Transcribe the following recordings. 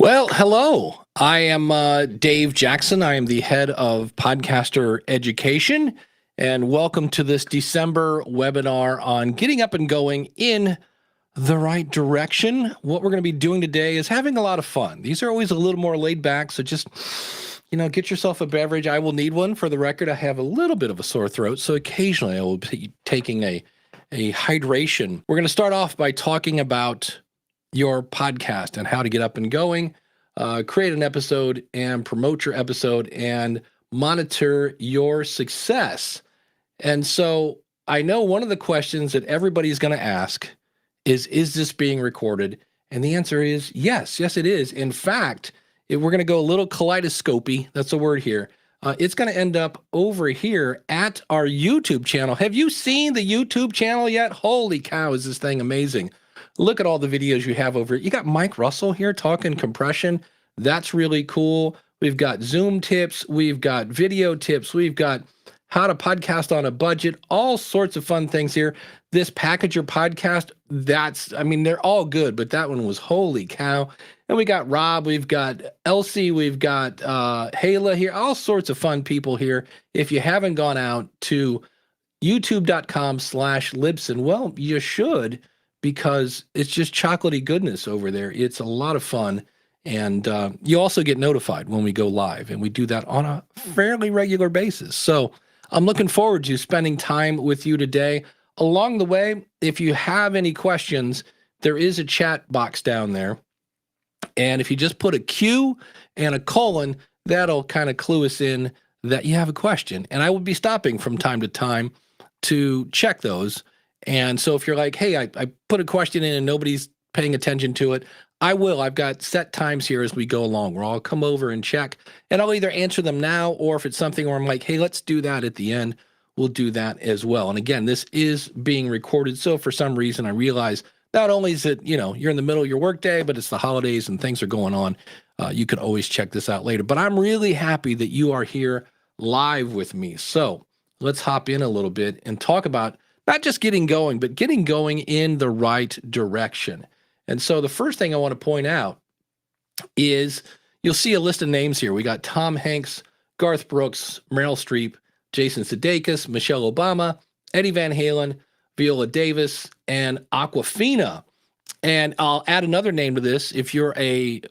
Well, hello. I am Dave Jackson. I am the head of podcaster education, and welcome to this December webinar on getting up and going in the right direction. What we're going to be doing today is having a lot of fun. These are always a little more laid back, so just get yourself a beverage. I will need one. For the record, I have a little bit of a sore throat, so occasionally I will be taking a hydration. We're going to start off by talking about your podcast and how to get up and going, create an episode and promote your episode and monitor your success. And so I know one of the questions that everybody's going to ask is this being recorded? And the answer is yes. Yes, it is. In fact, if we're going to go a little kaleidoscopy, that's a word here. It's going to end up over here at our YouTube channel. Have you seen the YouTube channel yet? Holy cow, is this thing amazing. Look at all the videos you have over. You got Mike Russell here talking compression. That's really cool. We've got Zoom tips. We've got video tips. We've got how to podcast on a budget, all sorts of fun things here. This Package Your Podcast, they're all good, but that one was holy cow. And we got Rob, we've got Elsie, we've got Hayla here, all sorts of fun people here. If you haven't gone out to youtube.com/Libsyn, well, you should, because it's just chocolatey goodness over there. It's a lot of fun. And you also get notified when we go live, and we do that on a fairly regular basis. So I'm looking forward to spending time with you today. Along the way, if you have any questions, there is a chat box down there. And if you just put a Q and a colon, that'll kind of clue us in that you have a question. And I will be stopping from time to time to check those. And so if you're like, hey, I put a question in and nobody's paying attention to it, I will. I've got set times here as we go along where I'll come over and check, and I'll either answer them now, or if it's something where I'm like, hey, let's do that at the end, we'll do that as well. And again, this is being recorded. So for some reason, I realize not only is it, you're in the middle of your workday, but it's the holidays and things are going on. You can always check this out later. But I'm really happy that you are here live with me. So let's hop in a little bit and talk about not just getting going, but getting going in the right direction. And so the first thing I want to point out is you'll see a list of names here. We got Tom Hanks, Garth Brooks, Meryl Streep, Jason Sudeikis, Michelle Obama, Eddie Van Halen, Viola Davis, and Aquafina. And I'll add another name to this. If you're a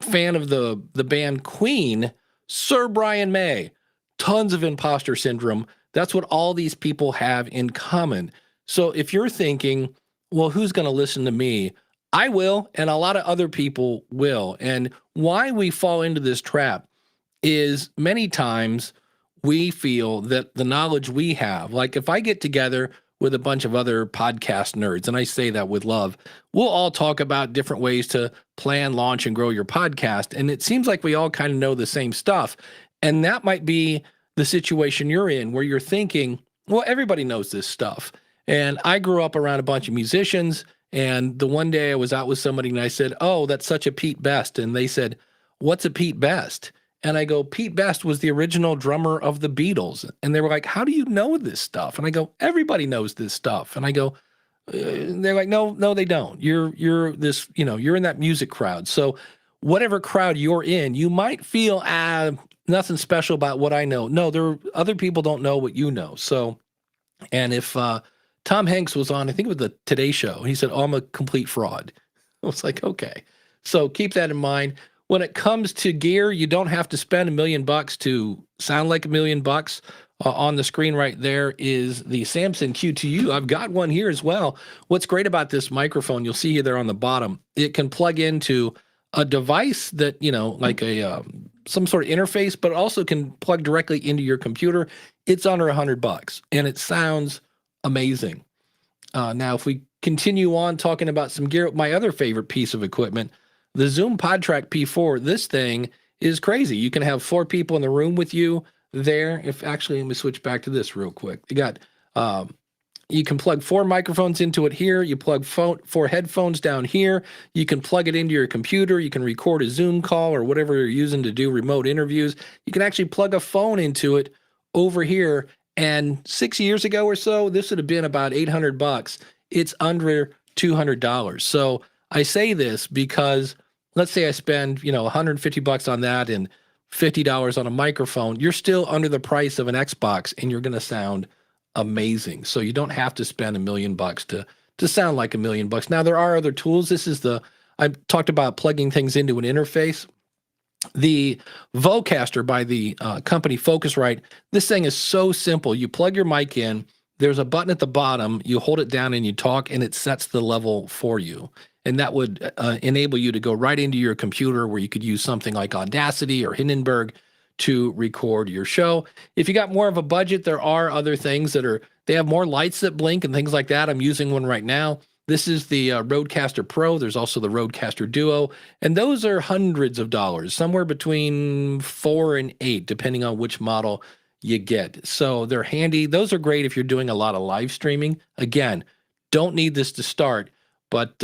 fan of the band Queen, Sir Brian May, tons of imposter syndrome. That's what all these people have in common. So if you're thinking, well, who's going to listen to me? I will, and a lot of other people will. And why we fall into this trap is many times we feel that the knowledge we have, like if I get together with a bunch of other podcast nerds, and I say that with love, we'll all talk about different ways to plan, launch, and grow your podcast. And it seems like we all kind of know the same stuff. And that might be the situation you're in, where you're thinking, well, everybody knows this stuff. And I grew up around a bunch of musicians. And the one day I was out with somebody and I said, oh, that's such a Pete Best. And they said, what's a Pete Best? And I go, Pete Best was the original drummer of the Beatles. And they were like, how do you know this stuff? And I go, everybody knows this stuff. And I go, they're like, no, they don't. You're this, you're in that music crowd. So whatever crowd you're in, you might feel, nothing special about what I know. No, other people don't know what you know. So, and if, Tom Hanks was on, I think it was the Today Show. He said, oh, I'm a complete fraud. I was like, okay. So keep that in mind. When it comes to gear, you don't have to spend $1 million to sound like $1 million. On the screen right there is the Samson Q2U. I've got one here as well. What's great about this microphone, you'll see there on the bottom, it can plug into a device that, like some sort of interface, but also can plug directly into your computer. It's under $100 and it sounds amazing. Now, if we continue on talking about some gear, my other favorite piece of equipment, the Zoom PodTrack P4, this thing is crazy. You can have 4 people in the room with you there. Let me switch back to this real quick. You can plug 4 microphones into it here. You plug 4 headphones down here. You can plug it into your computer. You can record a Zoom call or whatever you're using to do remote interviews. You can actually plug a phone into it over here. And 6 years ago or so, this would have been about $800. It's under $200. So I say this because let's say I spend, $150 on that and $50 on a microphone, you're still under the price of an Xbox and you're going to sound amazing. So you don't have to spend $1,000,000 to sound like $1,000,000. Now there are other tools. I talked about plugging things into an interface. The Vocaster by the company Focusrite, this thing is so simple. You plug your mic in, there's a button at the bottom, you hold it down and you talk, and it sets the level for you. And that would enable you to go right into your computer where you could use something like Audacity or Hindenburg to record your show. If you got more of a budget, there are other things they have more lights that blink and things like that. I'm using one right now. This is the Rodecaster Pro. There's also the Rodecaster Duo, and those are hundreds of dollars, somewhere between 4 and 8, depending on which model you get. So they're handy. Those are great if you're doing a lot of live streaming. Again, don't need this to start, but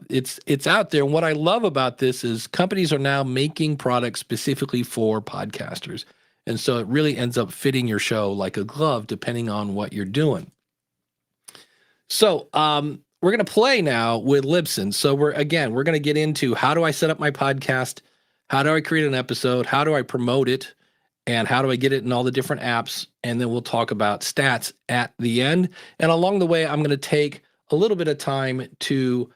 it's out there. And what I love about this is companies are now making products specifically for podcasters, and so it really ends up fitting your show like a glove, depending on what you're doing. So we're going to play now with Libsyn. So we're going to get into how do I set up my podcast? How do I create an episode? How do I promote it? And how do I get it in all the different apps? And then we'll talk about stats at the end. And along the way, I'm going to take a little bit of time to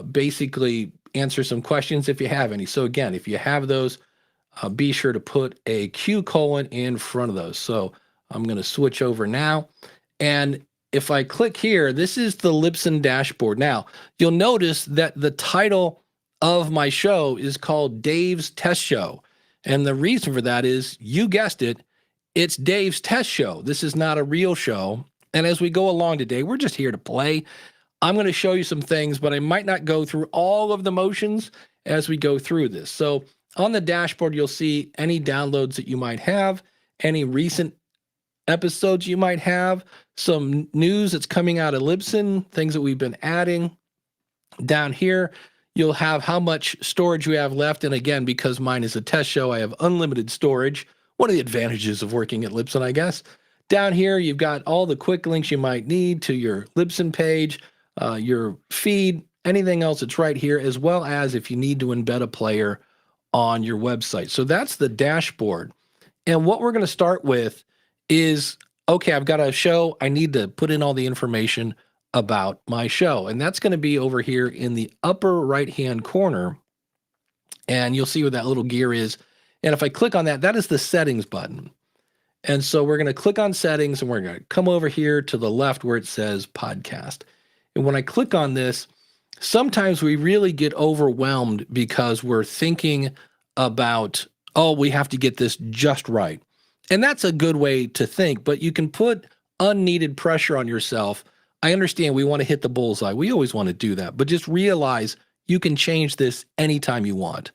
basically answer some questions if you have any. So again, if you have those, be sure to put a Q colon in front of those. So I'm going to switch over now. And if I click here, this is the Libsyn dashboard. Now, you'll notice that the title of my show is called Dave's Test Show. And the reason for that is, you guessed it, it's Dave's Test Show. This is not a real show. And as we go along today, we're just here to play. I'm going to show you some things, but I might not go through all of the motions as we go through this. So on the dashboard, you'll see any downloads that you might have, any recent episodes you might have, some news that's coming out of Libsyn, things that we've been adding. Down here, you'll have how much storage we have left. And again, because mine is a test show, I have unlimited storage. One of the advantages of working at Libsyn, I guess. Down here, you've got all the quick links you might need to your Libsyn page, your feed, anything else that's right here, as well as if you need to embed a player on your website. So that's the dashboard. And what we're going to start with is, okay, I've got a show. I need to put in all the information about my show. And that's going to be over here in the upper right-hand corner. And you'll see where that little gear is. And if I click on that, that is the settings button. And so we're going to click on settings and we're going to come over here to the left where it says podcast. And when I click on this, sometimes we really get overwhelmed because we're thinking about, oh, we have to get this just right. And that's a good way to think, but you can put unneeded pressure on yourself. I understand we want to hit the bullseye. We always want to do that, but just realize you can change this anytime you want.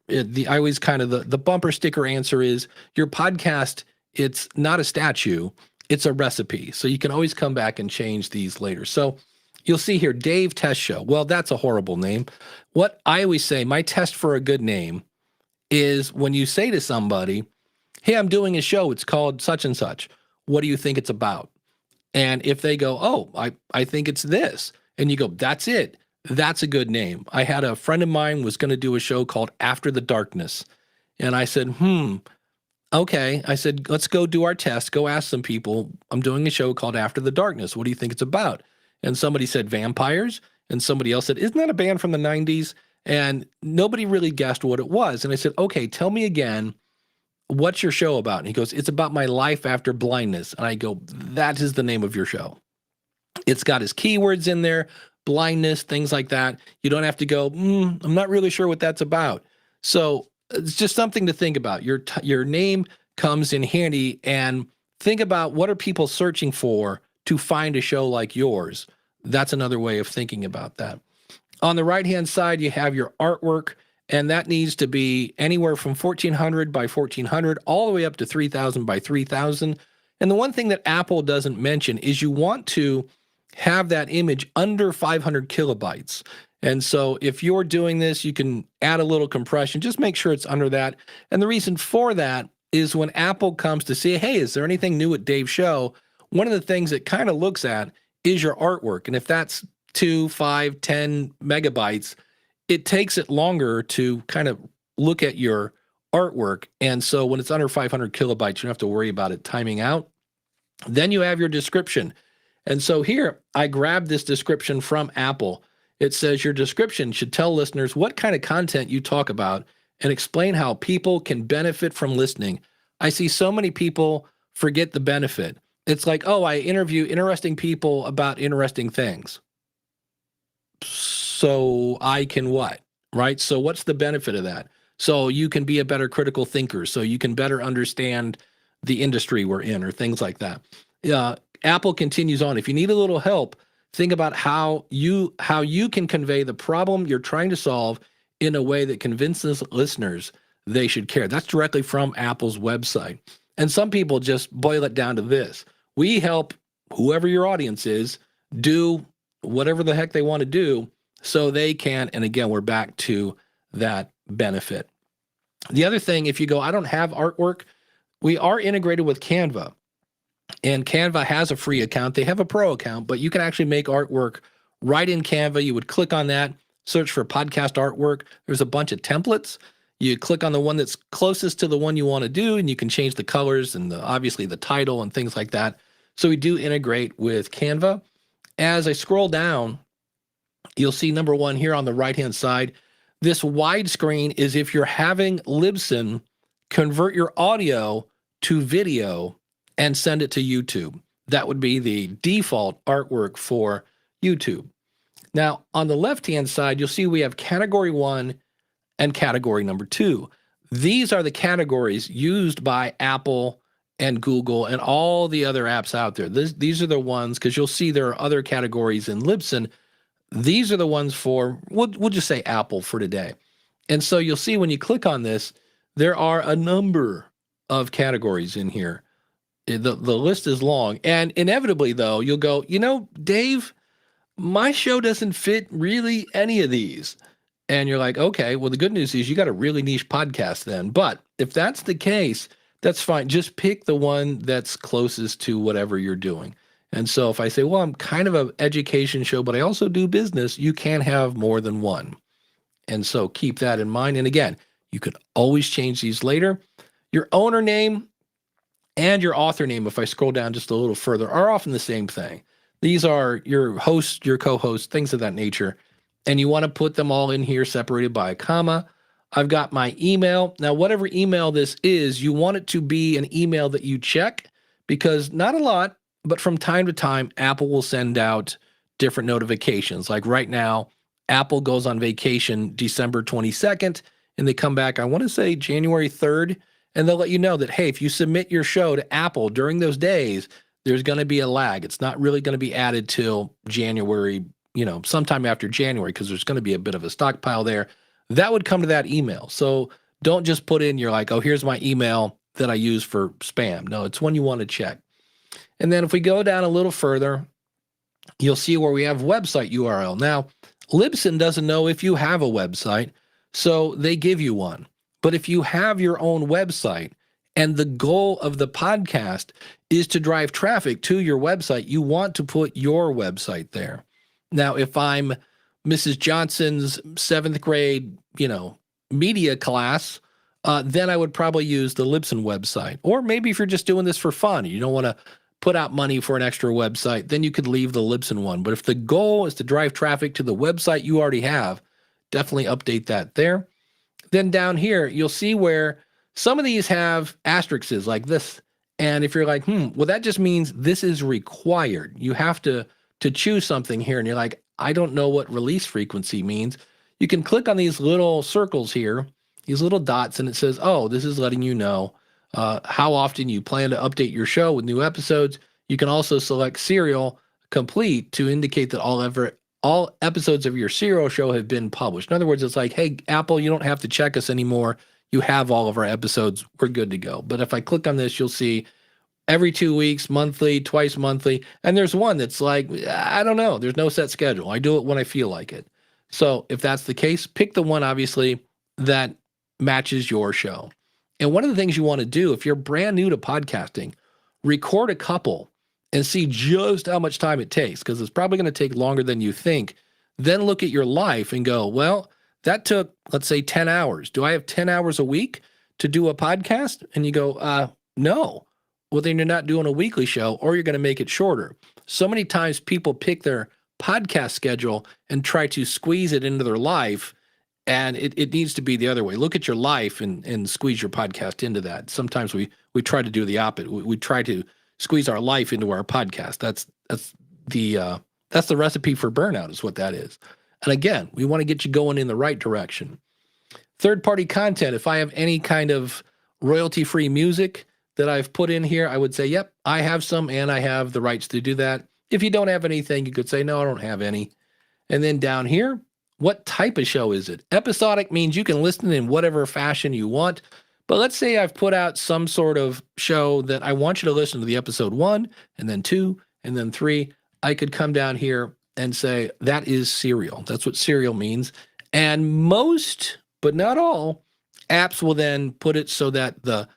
I always kind of, the bumper sticker answer is, your podcast, it's not a statue, it's a recipe. So you can always come back and change these later. So you'll see here, Dave Test Show. Well, that's a horrible name. What I always say, my test for a good name is when you say to somebody, hey, I'm doing a show, it's called such and such. What do you think it's about? And if they go, oh, I think it's this. And you go, that's it. That's a good name. I had a friend of mine was going to do a show called After the Darkness. And I said, okay. I said, let's go do our test. Go ask some people. I'm doing a show called After the Darkness. What do you think it's about? And somebody said vampires. And somebody else said, isn't that a band from the 90s? And nobody really guessed what it was. And I said, okay, tell me again, what's your show about? And he goes, it's about my life after blindness. And I go, that is the name of your show. It's got his keywords in there, blindness, things like that. You don't have to go, I'm not really sure what that's about. So it's just something to think about. Your name comes in handy, and think about, what are people searching for to find a show like yours? That's another way of thinking about that. On the right-hand side, you have your artwork, and that needs to be anywhere from 1400 by 1400 all the way up to 3000 by 3000. And the one thing that Apple doesn't mention is you want to have that image under 500 kilobytes. And so if you're doing this, you can add a little compression, just make sure it's under that. And the reason for that is when Apple comes to say, hey, is there anything new at Dave's show? One of the things it kind of looks at is your artwork. And if that's 2, 5, 10 megabytes, it takes it longer to kind of look at your artwork. And so when it's under 500 kilobytes, you don't have to worry about it timing out. Then you have your description. And so here, I grabbed this description from Apple. It says your description should tell listeners what kind of content you talk about and explain how people can benefit from listening. I see so many people forget the benefit. It's like, oh, I interview interesting people about interesting things. So I can what? Right? So what's the benefit of that? So you can be a better critical thinker. So you can better understand the industry we're in or things like that. Apple continues on. If you need a little help, think about how you can convey the problem you're trying to solve in a way that convinces listeners they should care. That's directly from Apple's website. And some people just boil it down to this. We help whoever your audience is do whatever the heck they want to do so they can, and again, we're back to that benefit. The other thing, if you go, I don't have artwork, we are integrated with Canva. And Canva has a free account. They have a pro account, but you can actually make artwork right in Canva. You would click on that, search for podcast artwork. There's a bunch of templates. You click on the one that's closest to the one you want to do, and you can change the colors and obviously the title and things like that. So we do integrate with Canva. As I scroll down, you'll see number one here on the right-hand side. This widescreen is if you're having Libsyn convert your audio to video and send it to YouTube. That would be the default artwork for YouTube. Now, on the left-hand side, you'll see we have category 1 and category number 2. These are the categories used by Apple and Google and all the other apps out there. These are the ones, because you'll see there are other categories in Libsyn. These are the ones for, we'll just say Apple for today. And so you'll see when you click on this, there are a number of categories in here. The list is long. And inevitably, though, you'll go, Dave, my show doesn't fit really any of these. And you're like, okay, well, the good news is you got a really niche podcast then. But if that's the case, that's fine. Just pick the one that's closest to whatever you're doing. And so if I say, well, I'm kind of an education show, but I also do business, you can have more than one. And so keep that in mind. And again, you can always change these later. Your owner name and your author name, if I scroll down just a little further, are often the same thing. These are your host, your co-host, things of that nature. And you want to put them all in here separated by a comma. I've got my email. Now, whatever email this is, you want it to be an email that you check, because not a lot, but from time to time, Apple will send out different notifications. Like right now, Apple goes on vacation December 22nd, and they come back, I want to say January 3rd, and they'll let you know that, hey, if you submit your show to Apple during those days, there's going to be a lag. It's not really going to be added till January, sometime after January, because there's going to be a bit of a stockpile there. That would come to that email. So don't just put in, you're like, oh, here's my email that I use for spam. No, it's one you want to check. And then if we go down a little further, you'll see where we have website URL. Now, Libsyn doesn't know if you have a website, so they give you one. But if you have your own website and the goal of the podcast is to drive traffic to your website, you want to put your website there. Now, if I'm Mrs. Johnson's 7th grade, media class, then I would probably use the Libsyn website. Or maybe if you're just doing this for fun, you don't want to put out money for an extra website, then you could leave the Libsyn one. But if the goal is to drive traffic to the website you already have, definitely update that there. Then down here, you'll see where some of these have asterisks like this. And if you're like, well, that just means this is required. You have to choose something here. And you're like, I don't know what release frequency means. You can click on these little circles here, these little dots, and it says, oh, this is letting you know how often you plan to update your show with new episodes. You can also select serial complete to indicate that all episodes of your serial show have been published. In other words, it's like, hey, Apple, you don't have to check us anymore. You have all of our episodes. We're good to go. But if I click on this, you'll see every 2 weeks, monthly, twice monthly. And there's one that's like, I don't know. There's no set schedule. I do it when I feel like it. So if that's the case, pick the one, obviously, that matches your show. And one of the things you want to do, if you're brand new to podcasting, record a couple and see just how much time it takes, because it's probably going to take longer than you think. Then look at your life and go, well, That took, let's say, 10 hours. Do I have 10 hours a week to do a podcast? And you go, no. Well, then you're not doing a weekly show, or you're going to make it shorter. So many times people pick their podcast schedule and try to squeeze it into their life. And it needs to be the other way. Look at your life and squeeze your podcast into that. Sometimes we try to do the opposite. We try to squeeze our life into our podcast. That's the recipe for burnout, is what that is. And again, we want to get you going in the right direction. Third-party content. If I have any kind of royalty-free music that I've put in here, I would say, yep, I have some and I have the rights to do that. If you don't have anything, you could say, no, I don't have any. And then down here, what type of show is it? Episodic means you can listen in whatever fashion you want. But let's say I've put out some sort of show that I want you to listen to the episode 1 and then 2 and then 3. I could come down here and say that is serial. That's what serial means. And most, but not all, apps will then put it so that the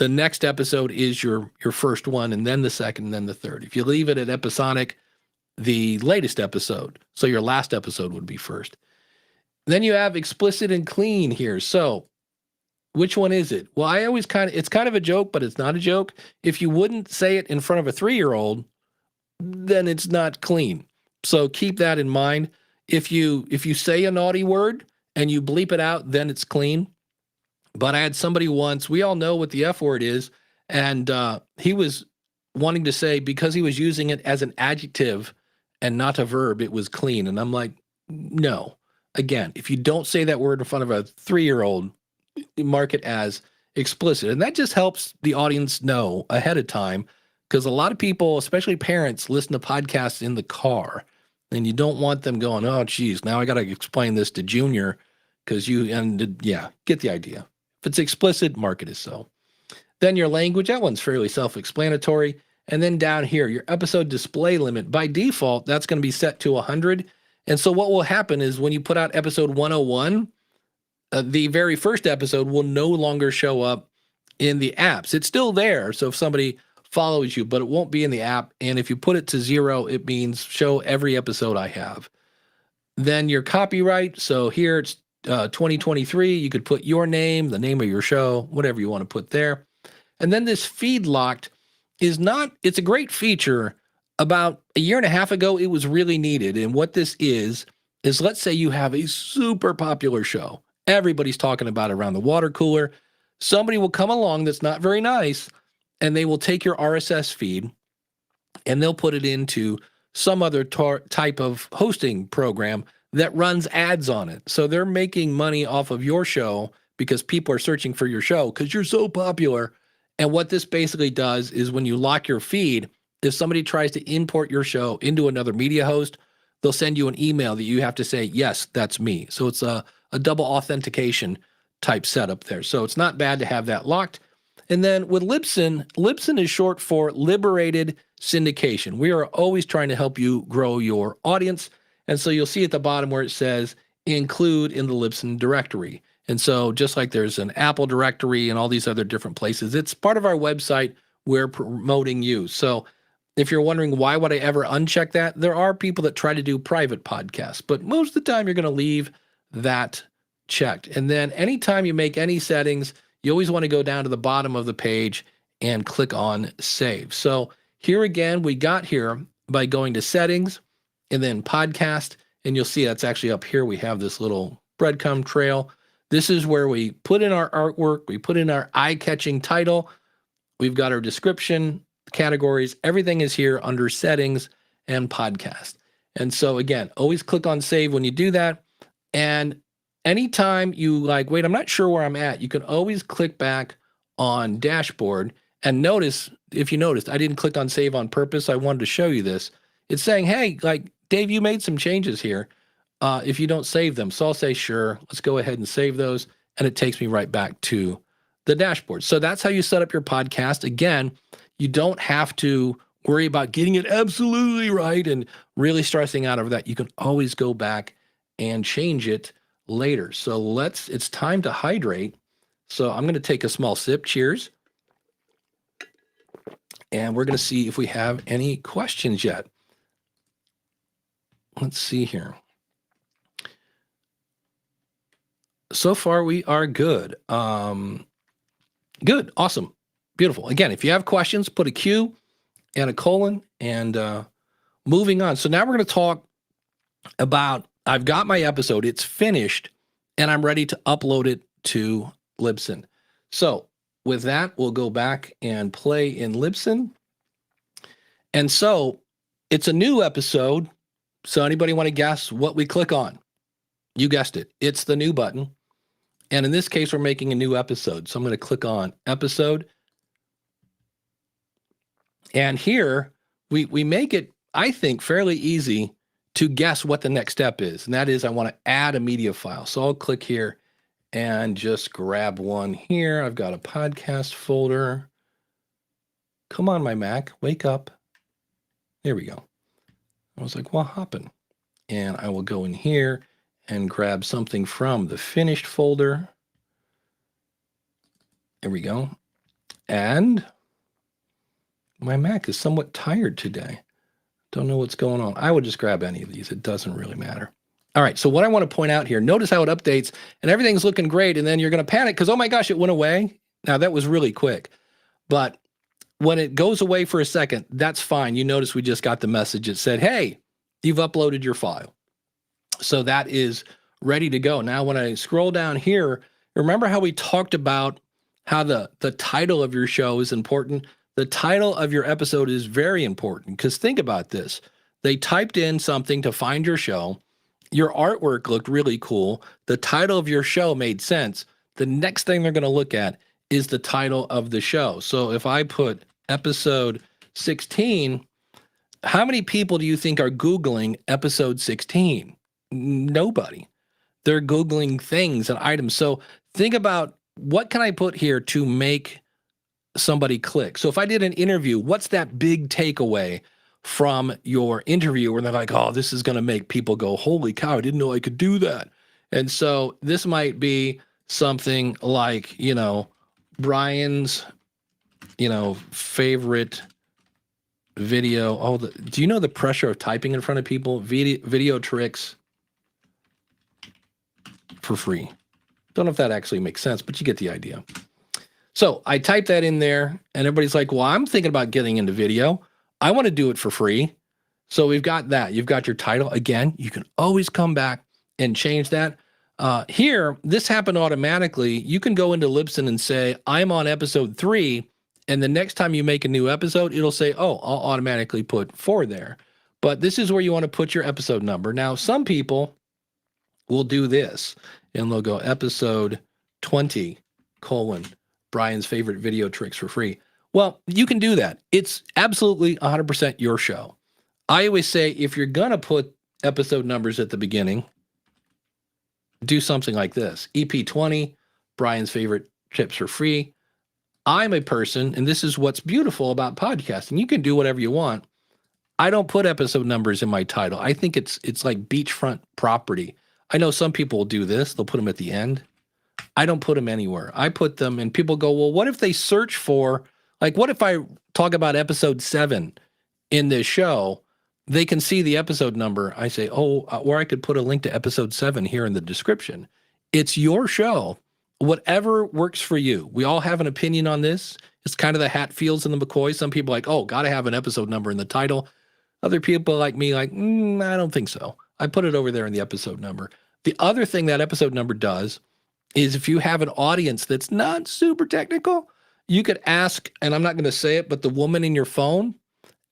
next episode is your first one, and then the second, and then the third. If you leave it at episodic, the latest episode, so your last episode would be first. Then you have explicit and clean here. So which one is it? Well, I always it's kind of a joke, but it's not a joke. If you wouldn't say it in front of a 3-year-old, then it's not clean. So keep that in mind. If you say a naughty word and you bleep it out, then it's clean. But I had somebody once, we all know what the F word is, and he was wanting to say, because he was using it as an adjective and not a verb, it was clean. And I'm like, no. Again, if you don't say that word in front of a 3-year-old, mark it as explicit. And that just helps the audience know ahead of time, because a lot of people, especially parents, listen to podcasts in the car, and you don't want them going, oh, geez, now I got to explain this to Junior, because get the idea. If it's explicit, mark it as so. Then your language, that one's fairly self-explanatory. And then down here, your episode display limit. By default, that's going to be set to 100. And so what will happen is when you put out episode 101, the very first episode will no longer show up in the apps. It's still there, so if somebody follows you, but it won't be in the app. And if you put it to 0, it means show every episode I have. Then your copyright. So here it's 2023. You could put your name, the name of your show, whatever you want to put there. And then this feed locked it's a great feature. About a year and a half ago, it was really needed. And what this is let's say you have a super popular show. Everybody's talking about it around the water cooler. Somebody will come along that's not very nice, and they will take your RSS feed and they'll put it into some other type of hosting program that runs ads on it. So they're making money off of your show because people are searching for your show because you're so popular. And what this basically does is when you lock your feed, if somebody tries to import your show into another media host, they'll send you an email that you have to say, yes, that's me. So it's a double authentication type setup there. So it's not bad to have that locked. And then with Libsyn is short for Liberated Syndication. We are always trying to help you grow your audience. And so you'll see at the bottom where it says include in the Libsyn directory. And so just like there's an Apple directory and all these other different places, it's part of our website. We're promoting you. So if you're wondering why would I ever uncheck that, there are people that try to do private podcasts, but most of the time you're going to leave that checked. And then anytime you make any settings, you always want to go down to the bottom of the page and click on save. So here again, we got here by going to settings and then podcast, and you'll see that's actually up here. We have this little breadcrumb trail. This is where we put in our artwork. We put in our eye-catching title. We've got our description, categories. Everything is here under settings and podcast. And so again, always click on save when you do that. And anytime you wait, I'm not sure where I'm at, you can always click back on dashboard and notice, if you noticed, I didn't click on save on purpose. I wanted to show you this. It's saying, hey, Dave, you made some changes here. If you don't save them. So I'll say, sure, let's go ahead and save those. And it takes me right back to the dashboard. So that's how you set up your podcast. Again, you don't have to worry about getting it absolutely right and really stressing out over that. You can always go back and change it later. So it's time to hydrate. So I'm going to take a small sip. Cheers. And we're going to see if we have any questions yet. Let's see here. So far, we are good. Good. Awesome. Beautiful. Again, if you have questions, put a Q and a colon and moving on. So now we're going to talk about, I've got my episode, it's finished, and I'm ready to upload it to Libsyn. So with that, we'll go back and play in Libsyn. And so it's a new episode. So anybody want to guess what we click on? You guessed it. It's the new button. And in this case, we're making a new episode. So I'm going to click on episode. And here we make it, I think, fairly easy to guess what the next step is. And that is I want to add a media file. So I'll click here and just grab one here. I've got a podcast folder. Come on, my Mac, wake up. There we go. I was like, what happened? And I will go in here and grab something from the finished folder. There we go. And my Mac is somewhat tired today. Don't know what's going on. I would just grab any of these. It doesn't really matter. All right, so what I want to point out here, notice how it updates and everything's looking great, and then you're going to panic because, oh my gosh, it went away. Now, that was really quick. But when it goes away for a second, that's fine. You notice we just got the message that said, hey, you've uploaded your file. So that is ready to go. Now, when I scroll down here, remember how we talked about how the title of your show is important? The title of your episode is very important because think about this. They typed in something to find your show. Your artwork looked really cool. The title of your show made sense. The next thing they're going to look at is the title of the show. So if I put episode 16, how many people do you think are Googling episode 16? Nobody. They're Googling things and items. So think about what can I put here to make somebody click. So if I did an interview, what's that big takeaway from your interview where they're like, oh, this is going to make people go, holy cow, I didn't know I could do that. And so this might be something like, Brian's, favorite video. Oh, do you know the pressure of typing in front of people? Video tricks for free. Don't know if that actually makes sense, but you get the idea. So I type that in there and everybody's like, well, I'm thinking about getting into video. I want to do it for free. So we've got that. You've got your title. Again, you can always come back and change that. Here, this happened automatically. You can go into Libsyn and say, I'm on episode 3. And the next time you make a new episode, it'll say, oh, I'll automatically put 4 there. But this is where you want to put your episode number. Now, some people will do this and they'll go episode 20, Brian's favorite video tricks for free. Well, you can do that. It's absolutely 100% your show. I always say if you're going to put episode numbers at the beginning, do something like this. EP20, Brian's favorite tips for free. I'm a person, and this is what's beautiful about podcasting. You can do whatever you want. I don't put episode numbers in my title. I think it's like beachfront property. I know some people will do this. They'll put them at the end. I don't put them anywhere. I put them, and people go, well, what if they search for, like, what if I talk about episode 7 in this show? They can see the episode number. I say, or I could put a link to episode 7 here in the description. It's your show. Whatever works for you. We all have an opinion on this. It's kind of the Hatfields and the McCoys. Some people are like, oh, got to have an episode number in the title. Other people like me, like, I don't think so. I put it over there in the episode number. The other thing that episode number does is if you have an audience that's not super technical, you could ask, and I'm not going to say it, but the woman in your phone,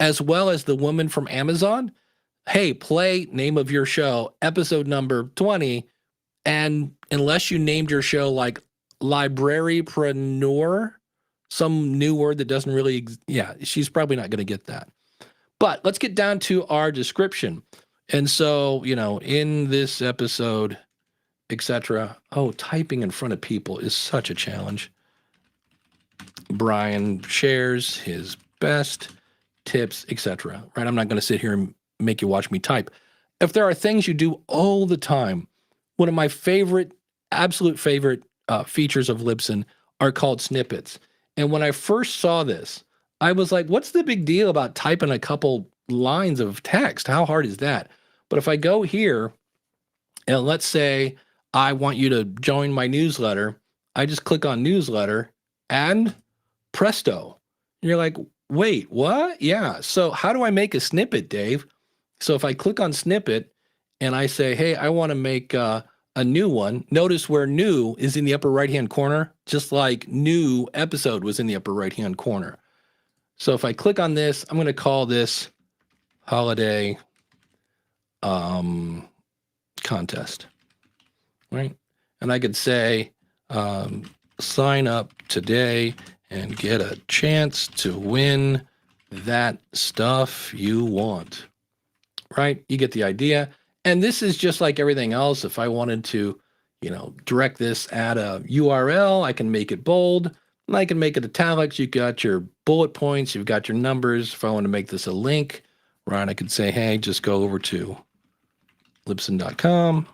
as well as the woman from Amazon, hey, play name of your show, episode number 20, and unless you named your show like librarypreneur, some new word that doesn't really, she's probably not going to get that. But let's get down to our description. And so, in this episode, etc. Oh, typing in front of people is such a challenge. Brian shares his best tips, etc. Right? I'm not going to sit here and make you watch me type. If there are things you do all the time, one of my absolute favorite features of Libsyn are called snippets. And when I first saw this, I was like, what's the big deal about typing a couple lines of text? How hard is that? But if I go here and let's say I want you to join my newsletter. I just click on newsletter and presto. And you're like, wait, what? Yeah. So how do I make a snippet, Dave? So if I click on snippet and I say, hey, I want to make a new one, notice where new is in the upper right-hand corner, just like new episode was in the upper right-hand corner. So if I click on this, I'm going to call this holiday contest, right? And I could say, sign up today and get a chance to win that stuff you want, right? You get the idea. And this is just like everything else. If I wanted to, direct this at a URL, I can make it bold, and I can make it italics. You've got your bullet points, you've got your numbers. If I want to make this a link, right, I could say, hey, just go over to Libsyn.com,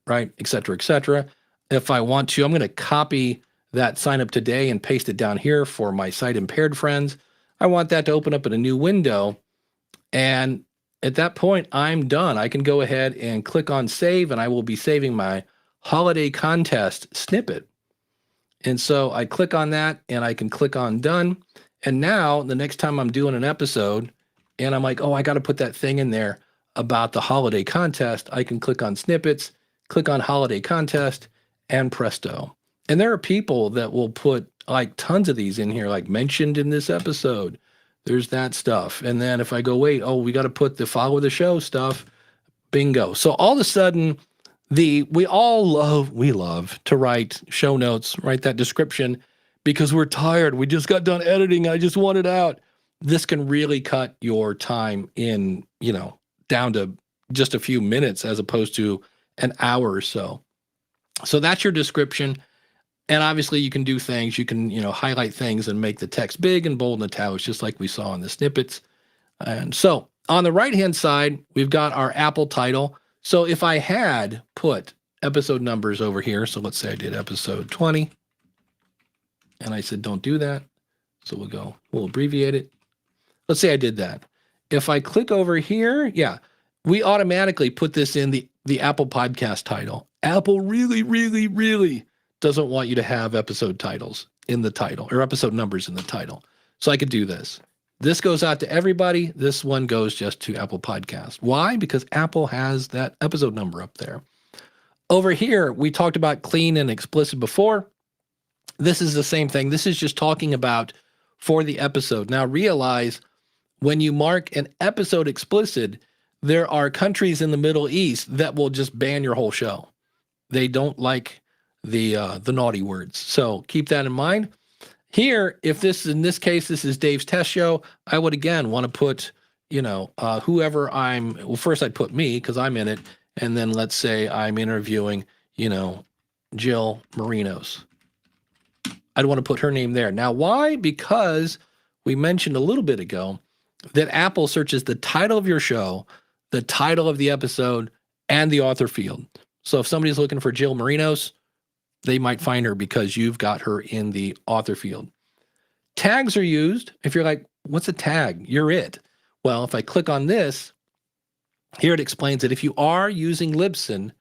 right, et cetera, et cetera. If I want to, I'm going to copy that sign up today and paste it down here for my sight impaired friends. I want that to open up in a new window. And at that point, I'm done. I can go ahead and click on save, and I will be saving my holiday contest snippet. And so I click on that, and I can click on done. And now the next time I'm doing an episode and I'm like, oh, I got to put that thing in there about the holiday contest, I can click on snippets, click on holiday contest, and presto. And there are people that will put like tons of these in here, like mentioned in this episode. There's that stuff. And then if I go, wait, oh, we got to put the follow the show stuff, bingo. So all of a sudden, we love to write show notes, write that description because we're tired. We just got done editing. I just want it out. This can really cut your time in, down to just a few minutes as opposed to an hour or so. So that's your description. And obviously you can do things, you can, highlight things and make the text big and bold and italics, just like we saw in the snippets. And so on the right-hand side, we've got our Apple title. So if I had put episode numbers over here, so let's say I did episode 20, and I said, don't do that. So we'll abbreviate it. Let's say I did that. If I click over here, yeah, we automatically put this in the Apple podcast title. Apple really, really, really doesn't want you to have episode titles in the title or episode numbers in the title. So I could do this. This goes out to everybody. This one goes just to Apple Podcast. Why? Because Apple has that episode number up there. Over here, we talked about clean and explicit before. This is the same thing. This is just talking about for the episode. Now realize when you mark an episode explicit, there are countries in the Middle East that will just ban your whole show. They don't like the naughty words. So keep that in mind. Here, if in this case, this is Dave's test show, I would again want to put, whoever first I'd put me because I'm in it. And then let's say I'm interviewing, Jill Marinos. I'd want to put her name there. Now, why? Because we mentioned a little bit ago that Apple searches the title of your show, the title of the episode, and the author field. So if somebody's looking for Jill Marinos, they might find her because you've got her in the author field. Tags are used. If you're like, what's a tag? You're it. Well, if I click on this, here it explains that if you are using Libsyn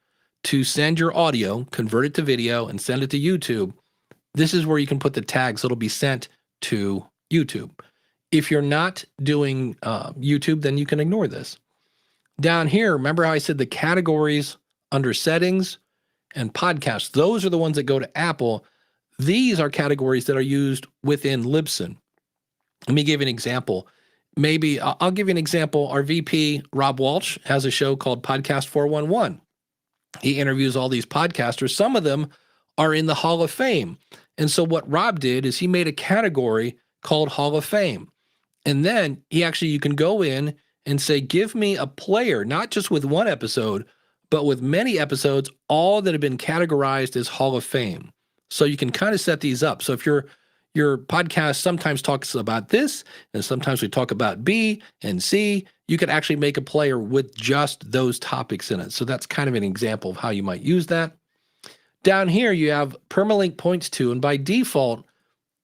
to send your audio, convert it to video, and send it to YouTube, this is where you can put the tags that'll be sent to YouTube. If you're not doing YouTube, then you can ignore this. Down here, remember how I said the categories under settings and podcasts, those are the ones that go to Apple. These are categories that are used within Libsyn. Let me give you an example. Maybe I'll give you an example. Our VP, Rob Walsh, has a show called Podcast 411. He interviews all these podcasters. Some of them are in the Hall of Fame. And so what Rob did is he made a category called Hall of Fame. And then you can go in and say, give me a player, not just with one episode, but with many episodes, all that have been categorized as Hall of Fame. So you can kind of set these up. So if your podcast sometimes talks about this, and sometimes we talk about B and C, you could actually make a player with just those topics in it. So that's kind of an example of how you might use that. Down here, you have permalink points to, and by default,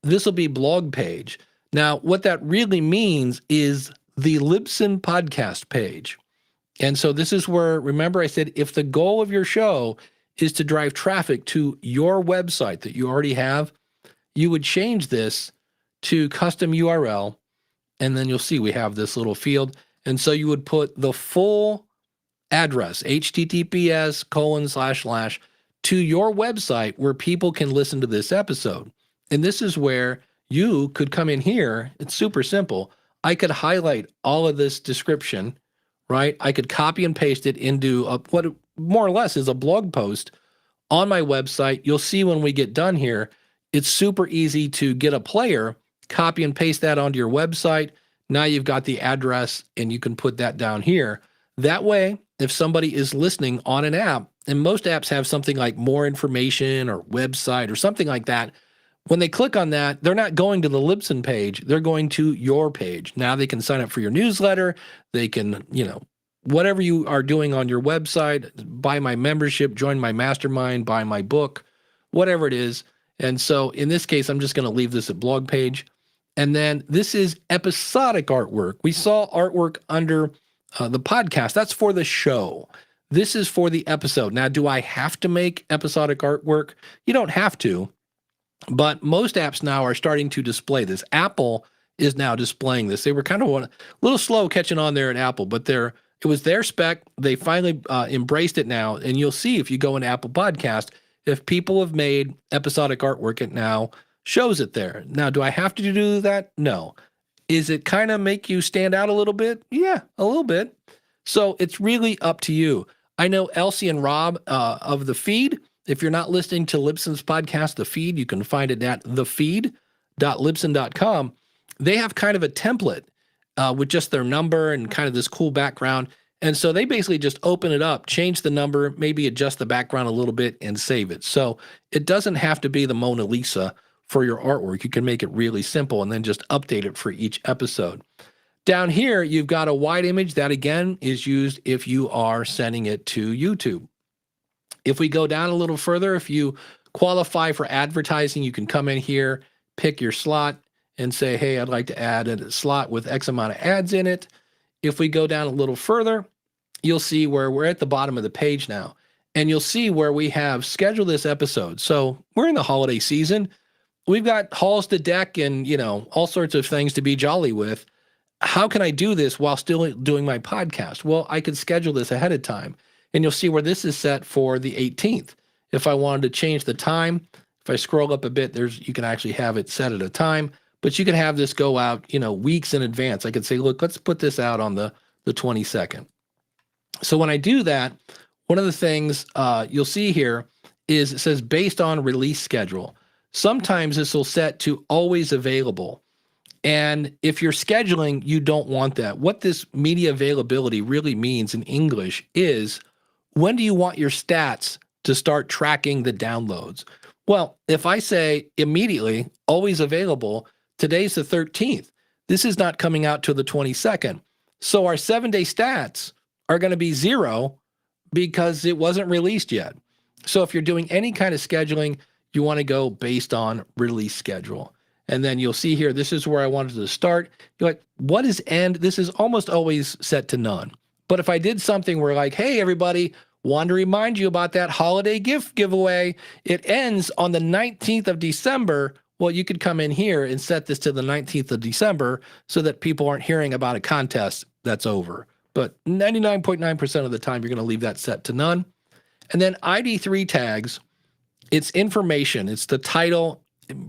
this will be blog page. Now, what that really means is the Libsyn podcast page. And so this is where, remember I said, if the goal of your show is to drive traffic to your website that you already have, you would change this to custom URL, and then you'll see we have this little field. And so you would put the full address, https:// to your website where people can listen to this episode. And this is where you could come in here. It's super simple. I could highlight all of this description, right? I could copy and paste it into what more or less is a blog post on my website. You'll see when we get done here, it's super easy to get a player, copy and paste that onto your website. Now you've got the address and you can put that down here. That way, if somebody is listening on an app, and most apps have something like more information or website or something like that, when they click on that, they're not going to the Libsyn page, they're going to your page. Now they can sign up for your newsletter, they can, whatever you are doing on your website, buy my membership, join my mastermind, buy my book, whatever it is. And so in this case, I'm just going to leave this at blog page. And then this is episodic artwork. We saw artwork under the podcast. That's for the show. This is for the episode. Now, do I have to make episodic artwork? You don't have to, but most apps now are starting to display this. Apple is now displaying this. They were kind of a little slow catching on there at Apple, but it was their spec. They finally embraced it now. And you'll see if you go into Apple Podcast, if people have made episodic artwork, it now shows it there. Now, do I have to do that? No. Is it kind of make you stand out a little bit? Yeah, a little bit. So it's really up to you. I know Elsie and Rob of The Feed. If you're not listening to Libsyn's podcast, The Feed, you can find it at thefeed.libsyn.com. They have kind of a template with just their number and kind of this cool background. And so they basically just open it up, change the number, maybe adjust the background a little bit and save it. So it doesn't have to be the Mona Lisa for your artwork. You can make it really simple and then just update it for each episode. Down here, you've got a wide image that, again, is used if you are sending it to YouTube. If we go down a little further, if you qualify for advertising, you can come in here, pick your slot, and say, hey, I'd like to add a slot with X amount of ads in it. If we go down a little further, you'll see where we're at the bottom of the page now. And you'll see where we have scheduled this episode. So we're in the holiday season. We've got halls to deck and, all sorts of things to be jolly with. How can I do this while still doing my podcast? Well, I could schedule this ahead of time. And you'll see where this is set for the 18th. If I wanted to change the time, if I scroll up a bit, you can actually have it set at a time. But you can have this go out, weeks in advance. I could say, look, let's put this out on the 22nd. So when I do that, one of the things you'll see here is it says based on release schedule. Sometimes this will set to always available. And if you're scheduling, you don't want that. What this media availability really means in English is, when do you want your stats to start tracking the downloads? Well, if I say immediately, always available, today's the 13th. This is not coming out till the 22nd. So our 7-day stats are going to be 0 because it wasn't released yet. So if you're doing any kind of scheduling, you want to go based on release schedule. And then you'll see here, this is where I wanted to start. You're like, what is end? This is almost always set to none. But if I did something where like, hey, everybody, want to remind you about that holiday gift giveaway. It ends on the 19th of December. Well, you could come in here and set this to the 19th of December so that people aren't hearing about a contest that's over. But 99.9% of the time, you're going to leave that set to none. And then ID3 tags, it's information. It's the title.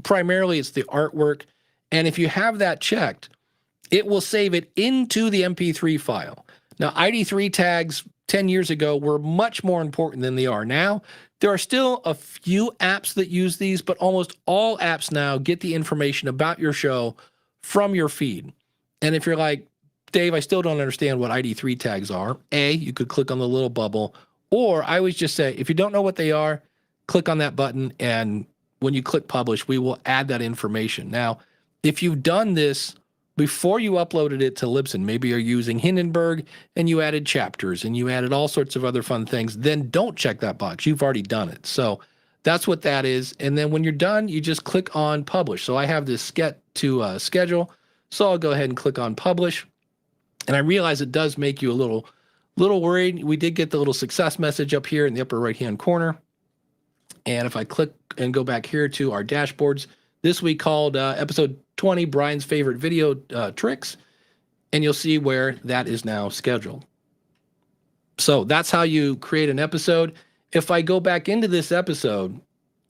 Primarily, it's the artwork. And if you have that checked, it will save it into the MP3 file. Now, ID3 tags 10 years ago were much more important than they are now. There are still a few apps that use these, but almost all apps now get the information about your show from your feed. And if you're like, Dave, I still don't understand what ID3 tags are, you could click on the little bubble, or I always just say, if you don't know what they are, click on that button, and when you click publish, we will add that information. Now, if you've done this before you uploaded it to Libsyn, maybe you're using Hindenburg and you added chapters and you added all sorts of other fun things, then don't check that box. You've already done it. So that's what that is. And then when you're done, you just click on publish. So I have this to schedule. So I'll go ahead and click on publish. And I realize it does make you a little Little worried. We did get the little success message up here in the upper right-hand corner. And if I click and go back here to our dashboards, this week called episode 20, Brian's favorite video tricks, and you'll see where that is now scheduled. So that's how you create an episode. If I go back into this episode,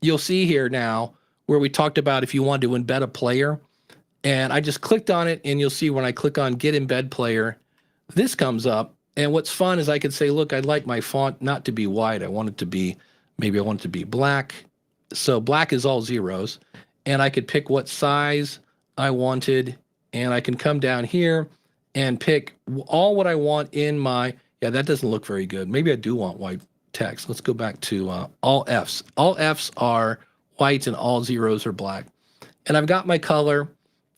you'll see here now where we talked about if you want to embed a player, and I just clicked on it, and you'll see when I click on Get Embed Player, this comes up. And what's fun is I could say, look, I'd like my font not to be white. I want it to be, maybe I want it to be black. So black is all zeros. And I could pick what size I wanted, and I can come down here and pick all what I want in my, yeah, that doesn't look very good. Maybe I do want white text. Let's go back to all Fs. All Fs are white and all zeros are black. And I've got my color,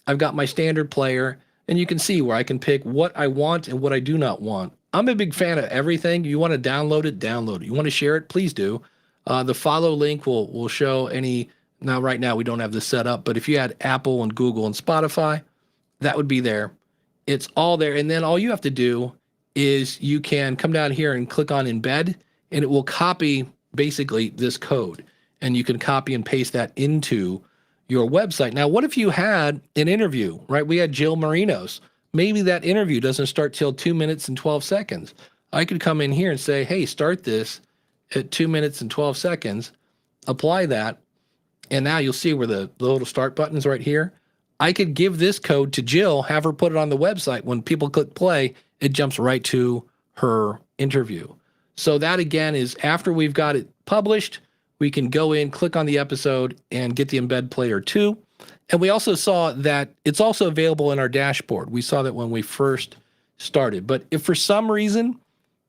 I've got my standard player, and you can see where I can pick what I want and what I do not want. I'm a big fan of everything. You want to download it, download it. You want to share it, please do. The follow link will show any, now right now we don't have this set up, but if you had Apple and Google and Spotify, that would be there. It's all there. And then all you have to do is you can come down here and click on embed, and it will copy basically this code. And you can copy and paste that into your website. Now, what if you had an interview, right? We had Jill Marinos. Maybe that interview doesn't start till 2 minutes and 12 seconds. I could come in here and say, hey, start this at 2 minutes and 12 seconds, apply that, and now you'll see where the little start button's right here. I could give this code to Jill, have her put it on the website. When people click play, it jumps right to her interview. So that, again, is after we've got it published, we can go in, click on the episode, and get the embed player too. And we also saw that it's also available in our dashboard. We saw that when we first started. But if for some reason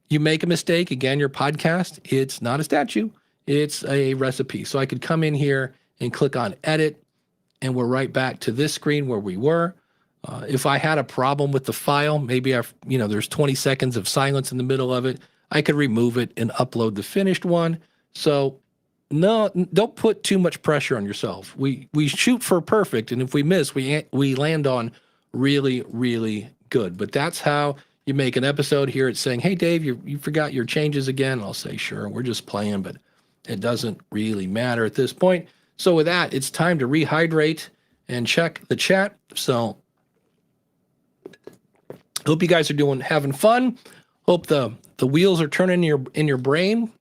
you make a mistake, again, your podcast, it's not a statue, it's a recipe. So I could come in here and click on edit, and we're right back to this screen where we were. If I had a problem with the file, maybe there's 20 seconds of silence in the middle of it, I could remove it and upload the finished one. So no, don't put too much pressure on yourself. We shoot for perfect, and if we miss, we land on really, really good. But that's how you make an episode. Here it's saying, hey, Dave, you forgot your changes again. I'll say, sure, we're just playing, but it doesn't really matter at this point. So with that, it's time to rehydrate and check the chat. So hope you guys are having fun. Hope the wheels are turning in your brain.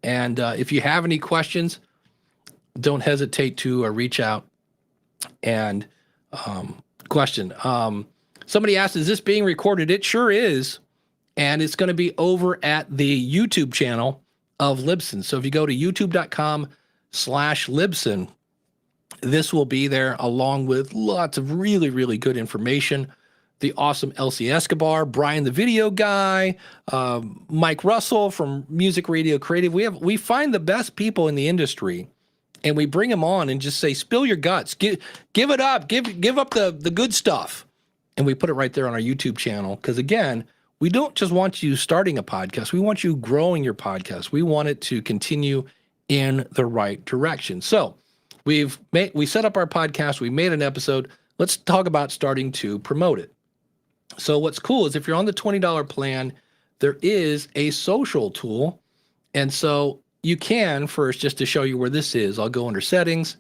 And if you have any questions, don't hesitate to reach out and question. Somebody asked, is this being recorded? It sure is. And it's going to be over at the YouTube channel of Libsyn. So if you go to youtube.com/Libsyn, this will be there along with lots of really, really good information. The awesome Elsie Escobar, Brian the video guy, Mike Russell from Music Radio Creative. We find the best people in the industry, and we bring them on and just say, spill your guts, give it up, give up the good stuff, and we put it right there on our YouTube channel. Because again, we don't just want you starting a podcast; we want you growing your podcast. We want it to continue in the right direction. So we set up our podcast. We made an episode. Let's talk about starting to promote it. So what's cool is if you're on the $20 plan, there is a social tool. And so you can first, just to show you where this is, I'll go under settings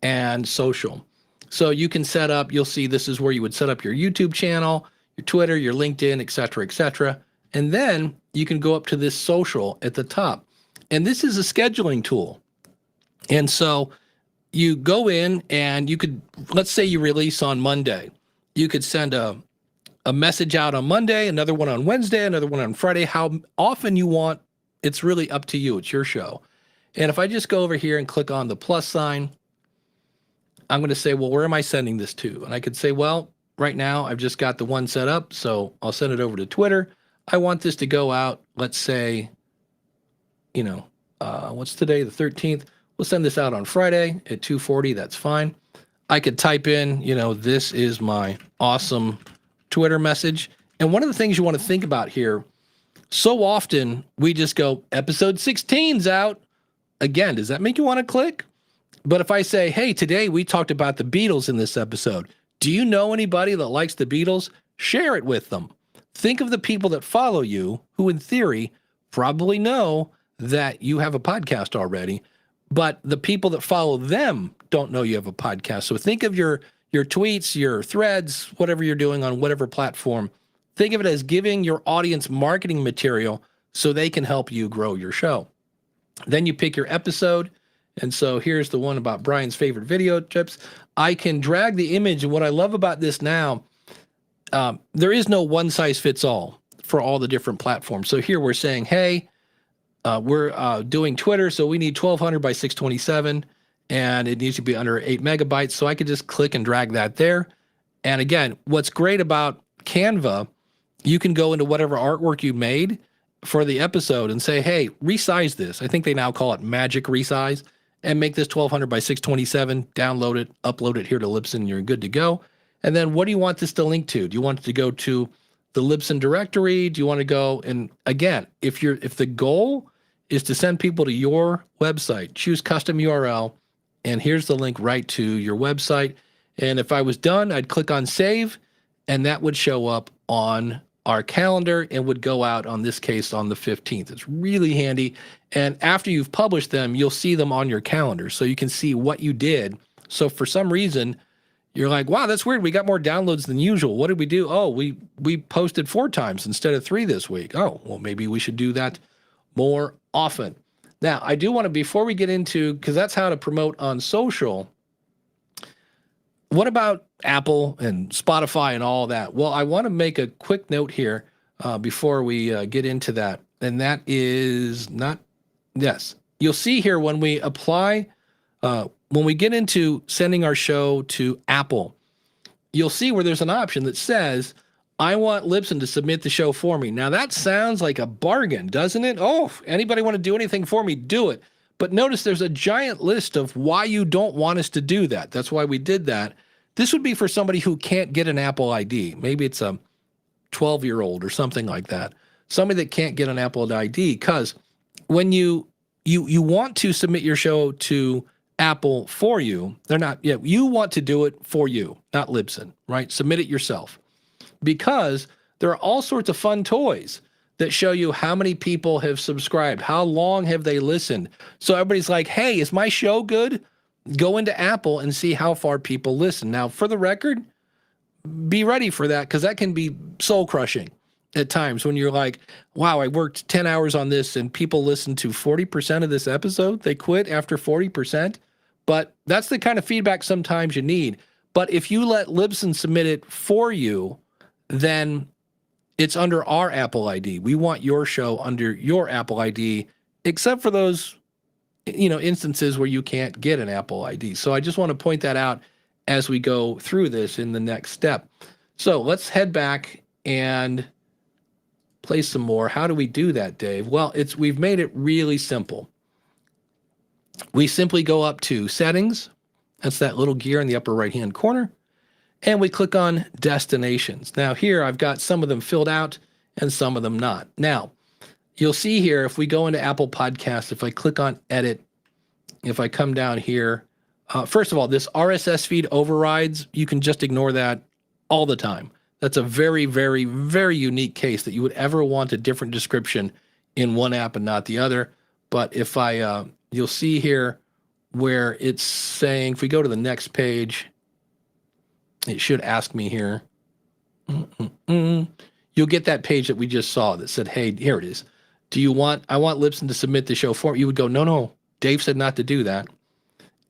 and social. So you can set up, you'll see this is where you would set up your YouTube channel, your Twitter, your LinkedIn, et cetera, et cetera. And then you can go up to this social at the top. And this is a scheduling tool. And so you go in and you could, let's say you release on Monday. You could send a message out on Monday, another one on Wednesday, another one on Friday, how often you want. It's really up to you. It's your show. And if I just go over here and click on the plus sign, I'm going to say, well, where am I sending this to? And I could say, well, right now I've just got the one set up, so I'll send it over to Twitter. I want this to go out, let's say, what's today, the 13th? We'll send this out on Friday at 2:40. That's fine. I could type in, this is my awesome Twitter message. And one of the things you want to think about here, so often we just go, episode 16's out. Again, does that make you want to click? But if I say, hey, today we talked about the Beatles in this episode. Do you know anybody that likes the Beatles? Share it with them. think of the people that follow you who, in theory, probably know that you have a podcast already, but the people that follow them don't know you have a podcast. So think of your tweets, your threads, whatever you're doing on whatever platform. Think of it as giving your audience marketing material so they can help you grow your show. Then you pick your episode. And so here's the one about Brian's favorite video tips. I can drag the image. And what I love about this now, there is no one size fits all for all the different platforms. So here we're saying, hey, we're doing Twitter, so we need 1200 by 627, and it needs to be under 8 megabytes. So I could just click and drag that there. And again, what's great about Canva, you can go into whatever artwork you made for the episode and say, hey, resize this. I think they now call it magic resize, and make this 1200 by 627, download it, upload it here to Libsyn, you're good to go. And then what do you want this to link to? Do you want it to go to the Libsyn directory? Do you want to go, and again, if the goal is to send people to your website, choose custom URL, and here's the link right to your website. And if I was done, I'd click on save, and that would show up on our calendar and would go out, on this case, on the 15th. It's really handy. And after you've published them, you'll see them on your calendar, so you can see what you did. So for some reason, you're like, wow, that's weird. We got more downloads than usual. What did we do? Oh, we posted 4 times instead of 3 this week. Oh, well, maybe we should do that more often. Now, I do want to, before we get into, because that's how to promote on social, what about Apple and Spotify and all that? Well, I want to make a quick note here before we get into that. And that is not, yes. You'll see here when we apply, when we get into sending our show to Apple, you'll see where there's an option that says, I want Libsyn to submit the show for me. Now, that sounds like a bargain, doesn't it? Oh, anybody want to do anything for me, do it. But notice there's a giant list of why you don't want us to do that. That's why we did that. This would be for somebody who can't get an Apple ID. Maybe it's a 12-year-old or something like that. Somebody that can't get an Apple ID, because when you want to submit your show to Apple for you, you want to do it for you, not Libsyn, right? Submit it yourself. Because there are all sorts of fun toys that show you how many people have subscribed, how long have they listened. So everybody's like, hey, is my show good? Go into Apple and see how far people listen. Now, for the record, be ready for that, because that can be soul crushing at times when you're like, wow, I worked 10 hours on this and people listened to 40% of this episode. They quit after 40%. But that's the kind of feedback sometimes you need. But if you let Libsyn submit it for you, then it's under our Apple ID. We want your show under your Apple ID, except for those instances where you can't get an Apple ID. So I just want to point that out as we go through this in the next step. So let's head back and play some more. How do we do that, Dave? Well, we've made it really simple. We simply go up to Settings. That's that little gear in the upper right-hand corner. And we click on Destinations. Now here I've got some of them filled out and some of them not. Now, you'll see here, if we go into Apple Podcasts, if I click on Edit, if I come down here, first of all, this RSS feed overrides, you can just ignore that all the time. That's a very, very, very unique case that you would ever want a different description in one app and not the other. But if you'll see here where it's saying, if we go to the next page, it should ask me here. You'll get that page that we just saw that said, hey, here it is. I want Libsyn to submit the show for me. You would go, no, Dave said not to do that.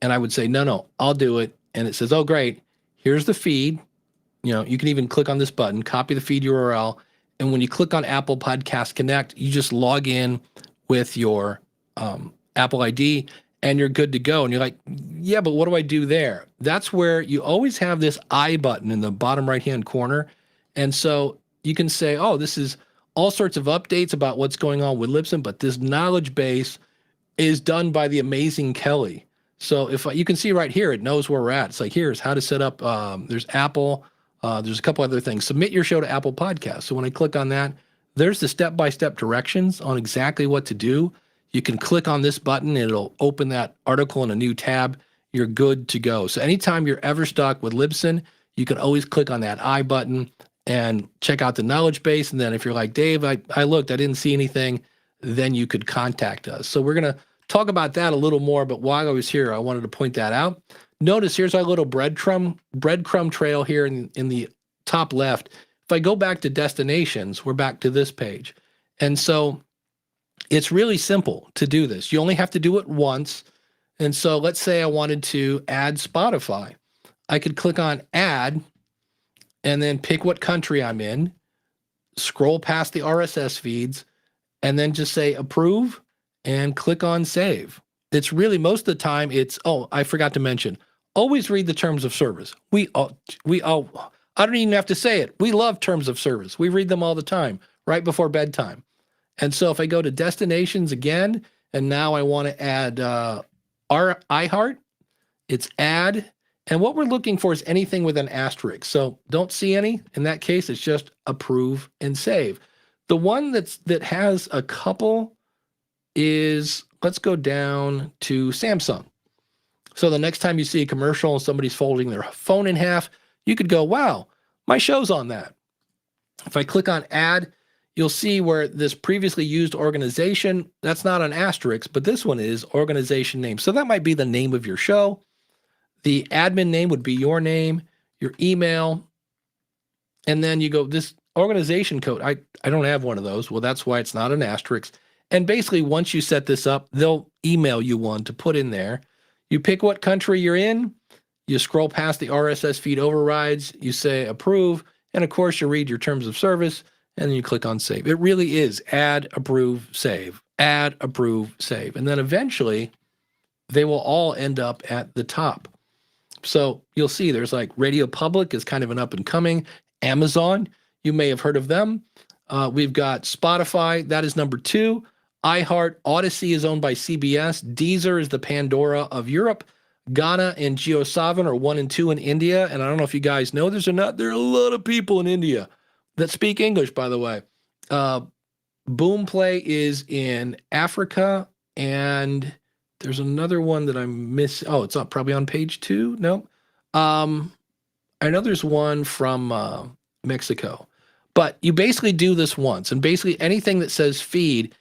And I would say, no, I'll do it. And it says, oh, great. Here's the feed. You can even click on this button, copy the feed URL. And when you click on Apple Podcast Connect, you just log in with your Apple ID and you're good to go. And you're like, yeah, but what do I do there? That's where you always have this I button in the bottom right-hand corner. And so you can say, oh, this is all sorts of updates about what's going on with Libsyn, but this knowledge base is done by the amazing Kelly. So if you can see right here, it knows where we're at. It's like, here's how to set up, there's Apple, there's a couple other things. Submit your show to Apple Podcasts. So when I click on that, there's the step-by-step directions on exactly what to do. You can click on this button, and it'll open that article in a new tab. You're good to go. So anytime you're ever stuck with Libsyn, you can always click on that I button and check out the knowledge base. And then if you're like, Dave, I looked, I didn't see anything, then you could contact us. So we're going to talk about that a little more. But while I was here, I wanted to point that out. Notice here's our little breadcrumb trail here in the top left. If I go back to destinations, we're back to this page. And so it's really simple to do this. You only have to do it once. And so let's say I wanted to add Spotify. I could click on add and then pick what country I'm in, scroll past the RSS feeds, and then just say approve and click on save. It's really, most of the time it's, oh, I forgot to mention, always read the terms of service. I don't even have to say it. We love terms of service. We read them all the time, right before bedtime. And so if I go to destinations again, and now I want to add our iHeart, it's add. And what we're looking for is anything with an asterisk. So don't see any. In that case, it's just approve and save. The one that has a couple is, let's go down to Samsung. So the next time you see a commercial and somebody's folding their phone in half, you could go, wow, my show's on that. If I click on add, you'll see where this previously used organization, that's not an asterisk, but this one is organization name. So that might be the name of your show. The admin name would be your name, your email, and then you go, this organization code, I don't have one of those. Well, that's why it's not an asterisk. And basically, once you set this up, they'll email you one to put in there. You pick what country you're in, you scroll past the RSS feed overrides, you say approve, and of course, you read your terms of service, and then you click on save. It really is add, approve, save, add, approve, save. And then eventually, they will all end up at the top. So you'll see there's like Radio Public is kind of an up and coming. Amazon, you may have heard of them. We've got Spotify, that is number 2. iHeart, Odyssey is owned by CBS. Deezer is the Pandora of Europe. Ghana and JioSaavn are 1 and 2 in India. And I don't know if you guys know this or not, there are a lot of people in India that speak English, by the way. Boomplay is in Africa, and there's another one that I'm missing. Oh, it's probably on page 2. No. I know there's one from Mexico. But you basically do this once. And basically anything that says feed,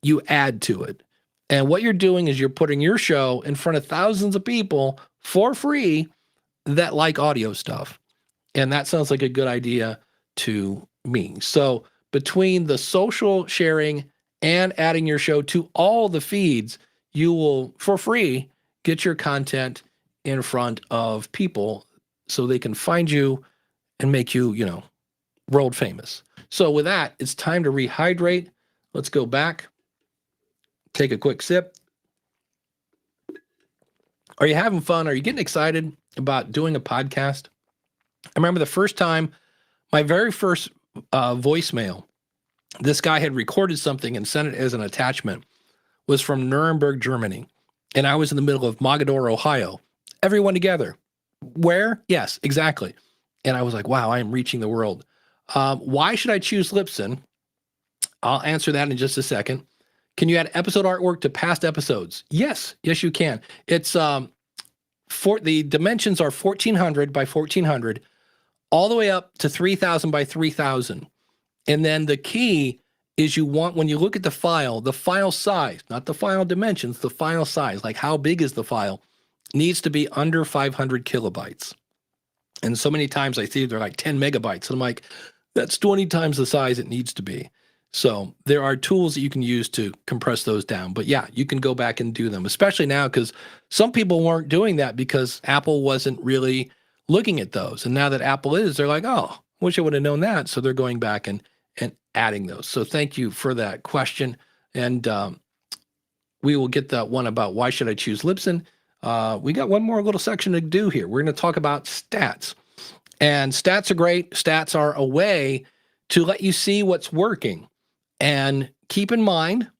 you add to it. And what you're doing is you're putting your show in front of thousands of people for free that like audio stuff. And that sounds like a good idea to me. So between the social sharing and adding your show to all the feeds, you will, for free, get your content in front of people so they can find you and make you, world famous. So with that, it's time to rehydrate. Let's go back. Take a quick sip. Are you having fun? Are you getting excited about doing a podcast? I remember the first time, my very first voicemail, this guy had recorded something and sent it as an attachment, was from Nuremberg, Germany. And I was in the middle of Mogadore, Ohio. Everyone together. Where? Yes, exactly. And I was like, wow, I am reaching the world. Why should I choose Libsyn? I'll answer that in just a second. Can you add episode artwork to past episodes? Yes, you can. It's the dimensions are 1400 by 1400, all the way up to 3000 by 3000. And then the key is when you look at the file size, not the file dimensions, the file size, like how big is the file, needs to be under 500 kilobytes. And so many times I see they're like 10 megabytes. And I'm like, that's 20 times the size it needs to be. So there are tools that you can use to compress those down. But yeah, you can go back and do them, especially now because some people weren't doing that because Apple wasn't really looking at those. And now that Apple is, they're like, oh, wish I would have known that. So they're going back and adding those. So thank you for that question. And we will get that one about why should I choose Libsyn. We got one more little section to do here. We're going to talk about stats. And stats are great. Stats are a way to let you see what's working. And keep in mind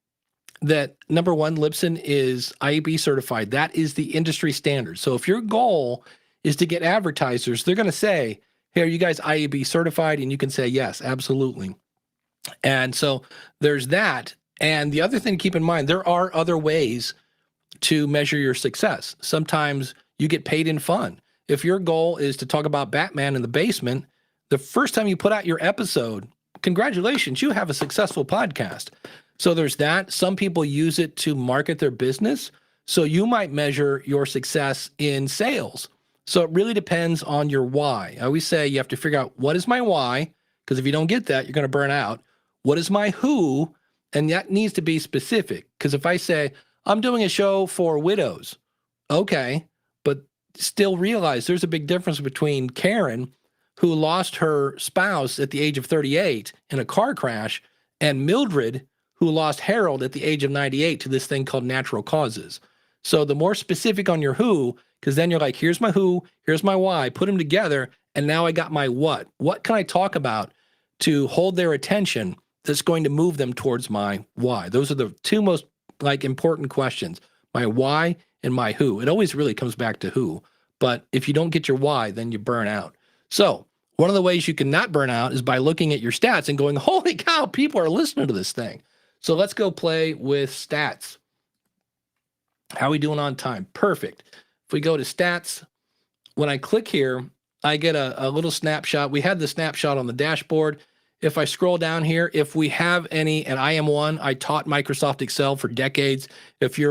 that, number one, Libsyn is IAB certified. That is the industry standard. So if your goal is to get advertisers, they're going to say, hey, are you guys IAB certified? And you can say, yes, absolutely. And so there's that. And the other thing to keep in mind, there are other ways to measure your success. Sometimes you get paid in fun. If your goal is to talk about Batman in the basement, the first time you put out your episode, congratulations, you have a successful podcast. So there's that. Some people use it to market their business. So you might measure your success in sales. So it really depends on your why. I always say you have to figure out, what is my why? Because if you don't get that, you're going to burn out. What is my who? And that needs to be specific. Because if I say, I'm doing a show for widows, okay, but still realize there's a big difference between Karen, who lost her spouse at the age of 38 in a car crash, and Mildred, who lost Harold at the age of 98 to this thing called natural causes. So the more specific on your who, because then you're like, here's my who, here's my why, put them together, and now I got my what. What can I talk about to hold their attention that's going to move them towards my why? Those are the two most important questions, my why and my who. It always really comes back to who, but if you don't get your why, then you burn out. So one of the ways you can not burn out is by looking at your stats and going, holy cow, people are listening to this thing. So let's go play with stats. How are we doing on time? Perfect. If we go to stats, when I click here, I get a little snapshot. We had the snapshot on the dashboard. If I scroll down here, if we have any, and I am one, I taught Microsoft Excel for decades. If you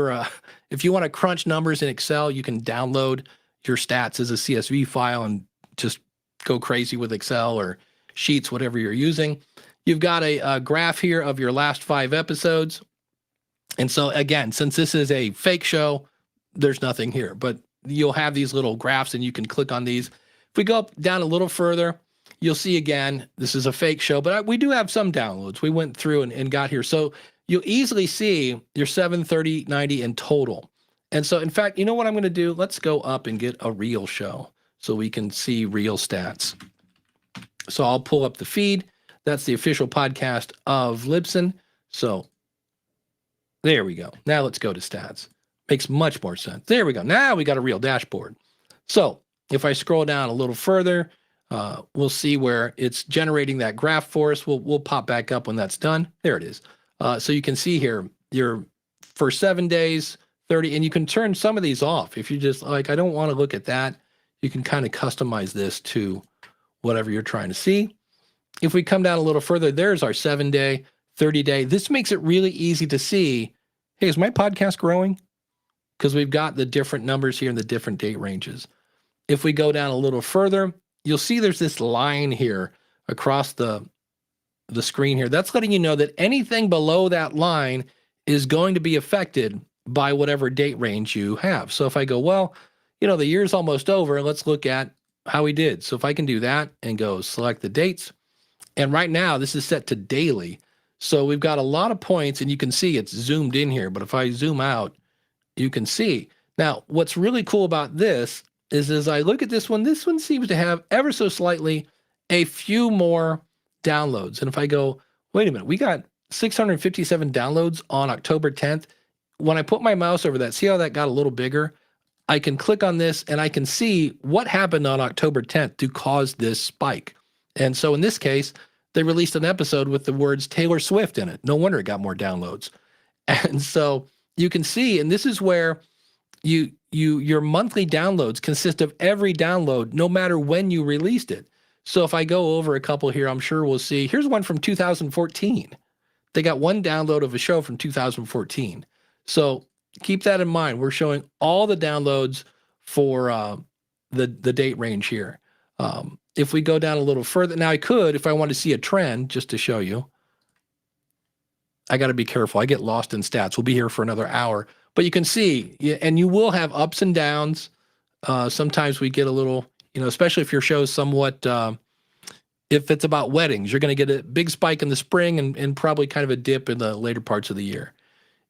want to crunch numbers in Excel, you can download your stats as a CSV file and just go crazy with Excel or Sheets, whatever you're using. You've got a graph here of your last 5 episodes. And so again, since this is a fake show, there's nothing here, but you'll have these little graphs and you can click on these. If we go up down a little further, you'll see again, this is a fake show, but we do have some downloads. We went through and got here. So you'll easily see your 7, 30, 90 in total. And so in fact, you know what I'm going to do? Let's go up and get a real show so we can see real stats. So I'll pull up the feed. That's the official podcast of Libsyn. So there we go. Now let's go to stats. Makes much more sense. There we go. Now we got a real dashboard. So if I scroll down a little further, we'll see where it's generating that graph for us. We'll pop back up when that's done. There it is. So you can see here, your for 7 days, 30, and you can turn some of these off. If you just like, I don't want to look at that, you can kind of customize this to whatever you're trying to see. If we come down a little further, there's our 7-day, 30-day. This makes it really easy to see, hey, is my podcast growing? Because we've got the different numbers here and the different date ranges. If we go down a little further, you'll see there's this line here across the screen here. That's letting you know that anything below that line is going to be affected by whatever date range you have. So if I go, well, the year's almost over, let's look at how we did. So if I can do that and go select the dates, and right now this is set to daily. So we've got a lot of points and you can see it's zoomed in here, but if I zoom out, you can see. Now, what's really cool about this is as I look at this one seems to have ever so slightly a few more downloads. And if I go, wait a minute, we got 657 downloads on October 10th. When I put my mouse over that, see how that got a little bigger? I can click on this and I can see what happened on October 10th to cause this spike. And so in this case, they released an episode with the words Taylor Swift in it. No wonder it got more downloads. And so you can see, and this is where your monthly downloads consist of every download, no matter when you released it. So if I go over a couple here, I'm sure we'll see, here's one from 2014. They got one download of a show from 2014. So keep that in mind. We're showing all the downloads for the date range here. If we go down a little further, now I could, if I want to see a trend, just to show you, I got to be careful. I get lost in stats. We'll be here for another hour. But you can see, and you will have ups and downs. Sometimes we get a little, especially if your show's somewhat, if it's about weddings, you're going to get a big spike in the spring and probably kind of a dip in the later parts of the year.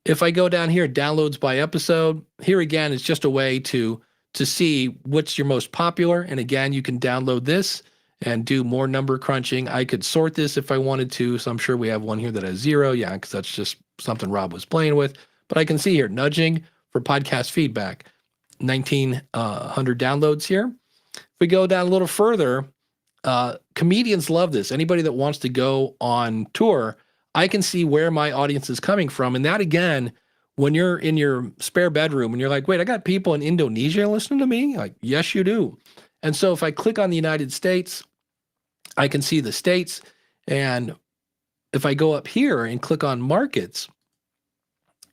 If I go down here, downloads by episode, here again, it's just a way to see what's your most popular. And again, you can download this and do more number crunching. I could sort this if I wanted to. So I'm sure we have one here that has 0. Yeah, because that's just something Rob was playing with. But I can see here, nudging for podcast feedback, 1,900 downloads here. If we go down a little further, comedians love this. Anybody that wants to go on tour, I can see where my audience is coming from. And that, again, when you're in your spare bedroom and you're like, wait, I got people in Indonesia listening to me? Like, yes, you do. And so if I click on the United States, I can see the states. And if I go up here and click on markets,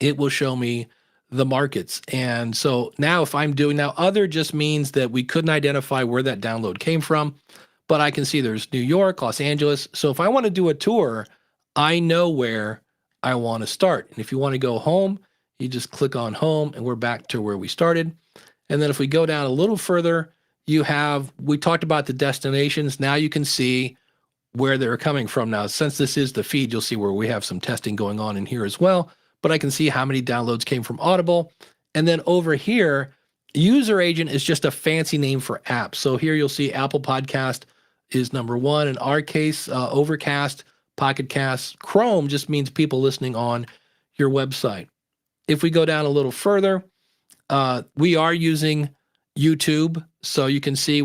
it will show me the markets. And so now if I'm doing now, other just means that we couldn't identify where that download came from, but I can see there's New York, Los Angeles. So if I want to do a tour, I know where I want to start. And if you want to go home, you just click on home and we're back to where we started. And then if we go down a little further, we talked about the destinations. Now you can see where they're coming from. Now, since this is the feed, you'll see where we have some testing going on in here as well, but I can see how many downloads came from Audible. And then over here, user agent is just a fancy name for apps. So here you'll see Apple Podcast is number one. In our case, Overcast, Pocket Cast, Chrome just means people listening on your website. If we go down a little further, we are using YouTube, so you can see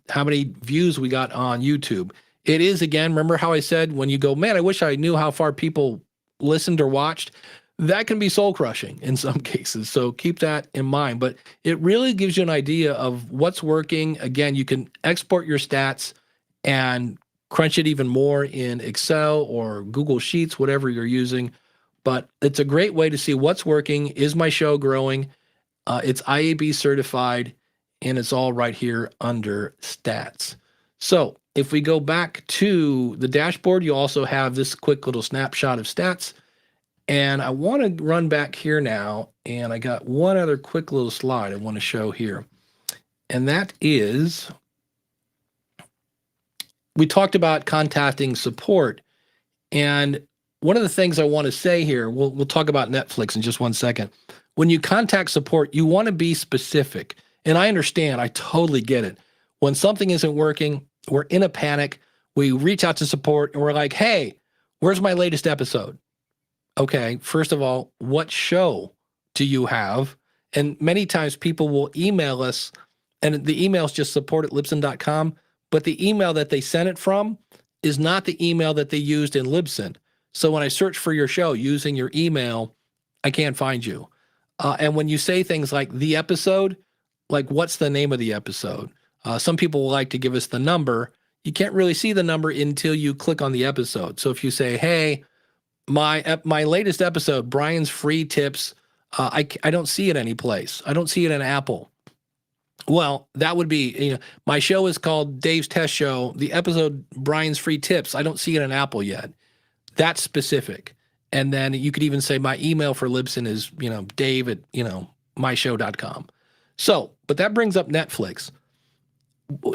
how many views we got on YouTube. It is, again, remember how I said when you go, man, I wish I knew how far people listened or watched. That can be soul crushing in some cases. So keep that in mind. But it really gives you an idea of what's working. Again, you can export your stats and crunch it even more in Excel or Google Sheets, whatever you're using. But it's a great way to see what's working. Is my show growing? It's IAB certified, and it's all right here under stats. So if we go back to the dashboard, you also have this quick little snapshot of stats. And I want to run back here now, and I got one other quick little slide I want to show here. And that is, we talked about contacting support. And one of the things I want to say here, we'll talk about Netflix in just one second. When you contact support, you want to be specific. And I understand, I totally get it. When something isn't working, we're in a panic, we reach out to support and we're like, hey, where's my latest episode? Okay, first of all, what show do you have? And many times people will email us, and the email is just support@libsyn.com, but the email that they sent it from is not the email that they used in Libsyn. So when I search for your show using your email, I can't find you. And when you say things like the episode, like what's the name of the episode? Some people will like to give us the number. You can't really see the number until you click on the episode. So if you say, hey, my latest episode, Brian's Free Tips, I don't see it anyplace. I don't see it in Apple. Well, that would be, my show is called Dave's Test Show. The episode, Brian's Free Tips, I don't see it in Apple yet. That's specific. And then you could even say my email for Libsyn is, dave@myshow.com. So, but that brings up Netflix.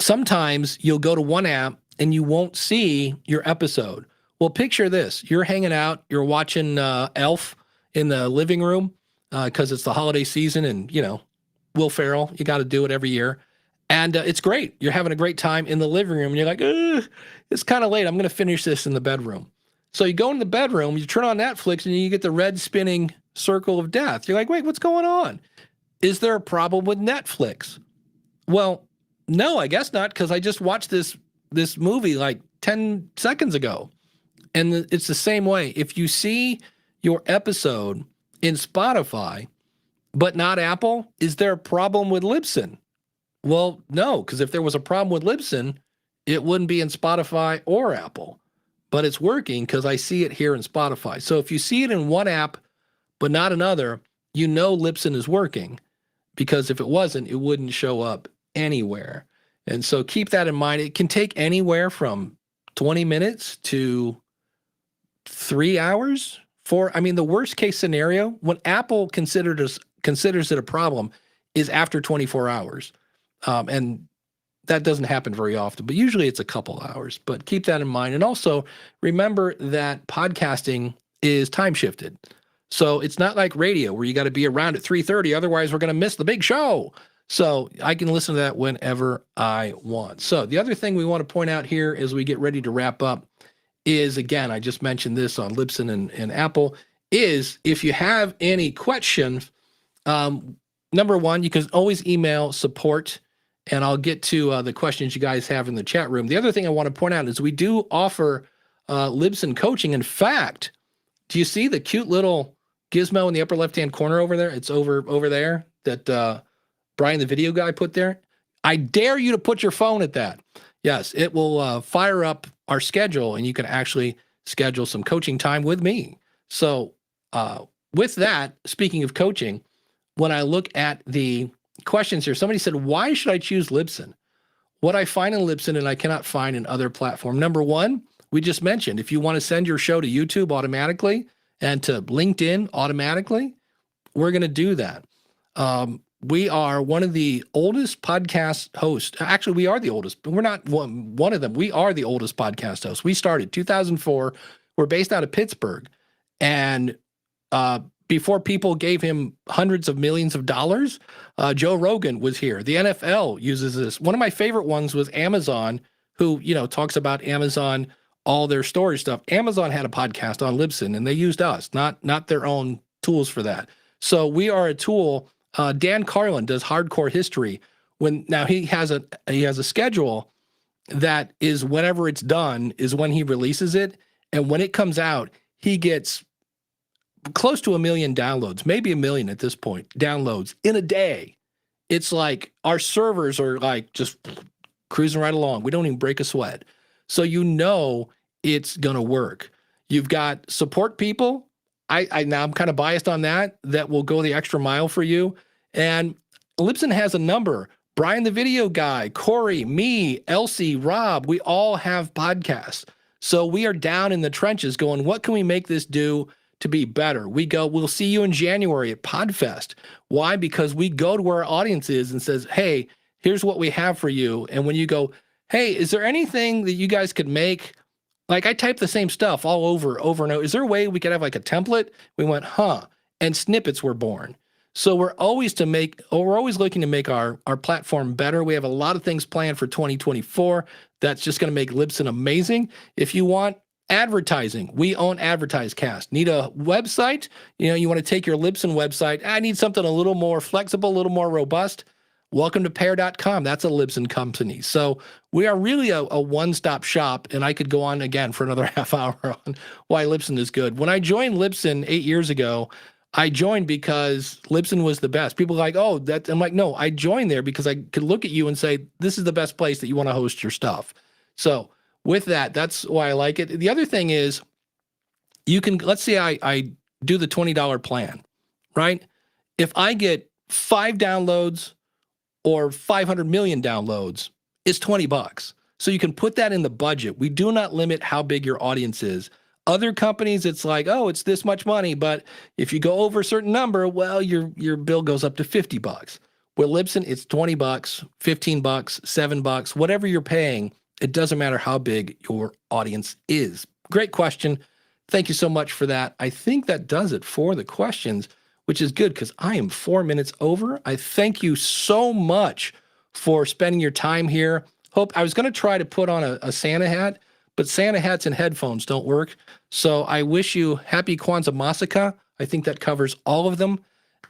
Sometimes you'll go to one app and you won't see your episode. Well, picture this. You're hanging out, you're watching Elf in the living room because it's the holiday season and, Will Ferrell, you got to do it every year. And it's great. You're having a great time in the living room. And you're like, it's kind of late. I'm going to finish this in the bedroom. So you go in the bedroom, you turn on Netflix, and you get the red spinning circle of death. You're like, wait, what's going on? Is there a problem with Netflix? Well, no, I guess not, because I just watched this movie like 10 seconds ago. And it's the same way. If you see your episode in Spotify, but not Apple, is there a problem with Libsyn? Well, no, because if there was a problem with Libsyn, it wouldn't be in Spotify or Apple. But it's working because I see it here in Spotify. So if you see it in one app, but not another, Libsyn is working, because if it wasn't, it wouldn't show up anywhere. And so keep that in mind. It can take anywhere from 20 minutes to 3 hours. The worst case scenario, when Apple considers it a problem, is after 24 hours. And that doesn't happen very often, but usually it's a couple hours. But keep that in mind. And also remember that podcasting is time shifted. So it's not like radio where you got to be around at 3:30. Otherwise, we're going to miss the big show. So I can listen to that whenever I want. So the other thing we want to point out here as we get ready to wrap up is, again, I just mentioned this on Libsyn and Apple, is if you have any questions, number one, you can always email support, and I'll get to the questions you guys have in the chat room. The other thing I want to point out is we do offer Libsyn coaching. In fact, do you see the cute little gizmo in the upper left-hand corner over there? It's over there that Brian, the video guy, put there. I dare you to put your phone at that. Yes, it will fire up our schedule, and you can actually schedule some coaching time with me. So, with that, speaking of coaching, when I look at the questions here, somebody said, "Why should I choose Libsyn?" What I find in Libsyn and I cannot find in other platform. Number one, we just mentioned, if you want to send your show to YouTube automatically and to LinkedIn automatically, we're going to do that. We are one of the oldest podcast hosts. Actually, we are the oldest, but we're not one of them. We are the oldest podcast hosts. We started 2004. We're based out of Pittsburgh. And before people gave him hundreds of millions of dollars, Joe Rogan was here. The NFL uses this. One of my favorite ones was Amazon, who, talks about Amazon, all their storage stuff. Amazon had a podcast on Libsyn, and they used us, not their own tools for that. So we are a tool. Dan Carlin does Hardcore History. Now he has a schedule that is whenever it's done is when he releases it, and when it comes out, he gets close to 1 million downloads, maybe 1 million at this point, downloads in a day. It's like our servers are like just cruising right along. We don't even break a sweat. So it's going to work. You've got support people. Now I'm kind of biased on that will go the extra mile for you. And Libsyn has a number. Brian, the video guy, Corey, me, Elsie, Rob, we all have podcasts. So we are down in the trenches going, what can we make this do to be better? We'll see you in January at PodFest. Why? Because we go to where our audience is and says, hey, here's what we have for you. And when you go, hey, is there anything that you guys could make? Like I type the same stuff all over and over. Is there a way we could have like a template? We went, and snippets were born. So we're always looking to make our platform better. We have a lot of things planned for 2024. That's just going to make Libsyn amazing. If you want advertising, we own AdvertiseCast. Need a website? You want to take your Libsyn website. I need something a little more flexible, a little more robust. Welcome to Pair.com. That's a Libsyn company. So we are really a one-stop shop, and I could go on again for another half hour on why Libsyn is good. When I joined Libsyn 8 years ago, I joined because Libsyn was the best. People are like, I'm like, no, I joined there because I could look at you and say, this is the best place that you want to host your stuff. So with that, that's why I like it. The other thing is let's say I do the $20 plan, right? If I get 5 downloads or 500 million downloads, it's $20. So you can put that in the budget. We do not limit how big your audience is. Other companies, it's like, it's this much money, but if you go over a certain number, well, your bill goes up to $50. With Libsyn, it's $20, $15, $7, whatever you're paying. It doesn't matter how big your audience is. Great question. Thank you so much for that. I think that does it for the questions, which is good because I am 4 minutes over. I thank you so much for spending your time here. I was going to try to put on a Santa hat, but Santa hats and headphones don't work. So I wish you happy Kwanzaa Masaka. I think that covers all of them.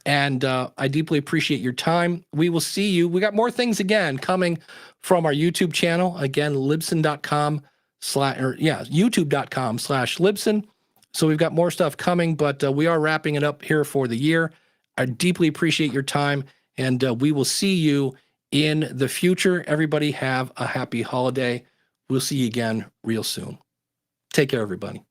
And I deeply appreciate your time. We will see you. We got more things again coming from our YouTube channel. Again, youtube.com/Libsyn. So we've got more stuff coming, but we are wrapping it up here for the year. I deeply appreciate your time, and we will see you in the future. Everybody have a happy holiday. We'll see you again real soon. Take care, everybody.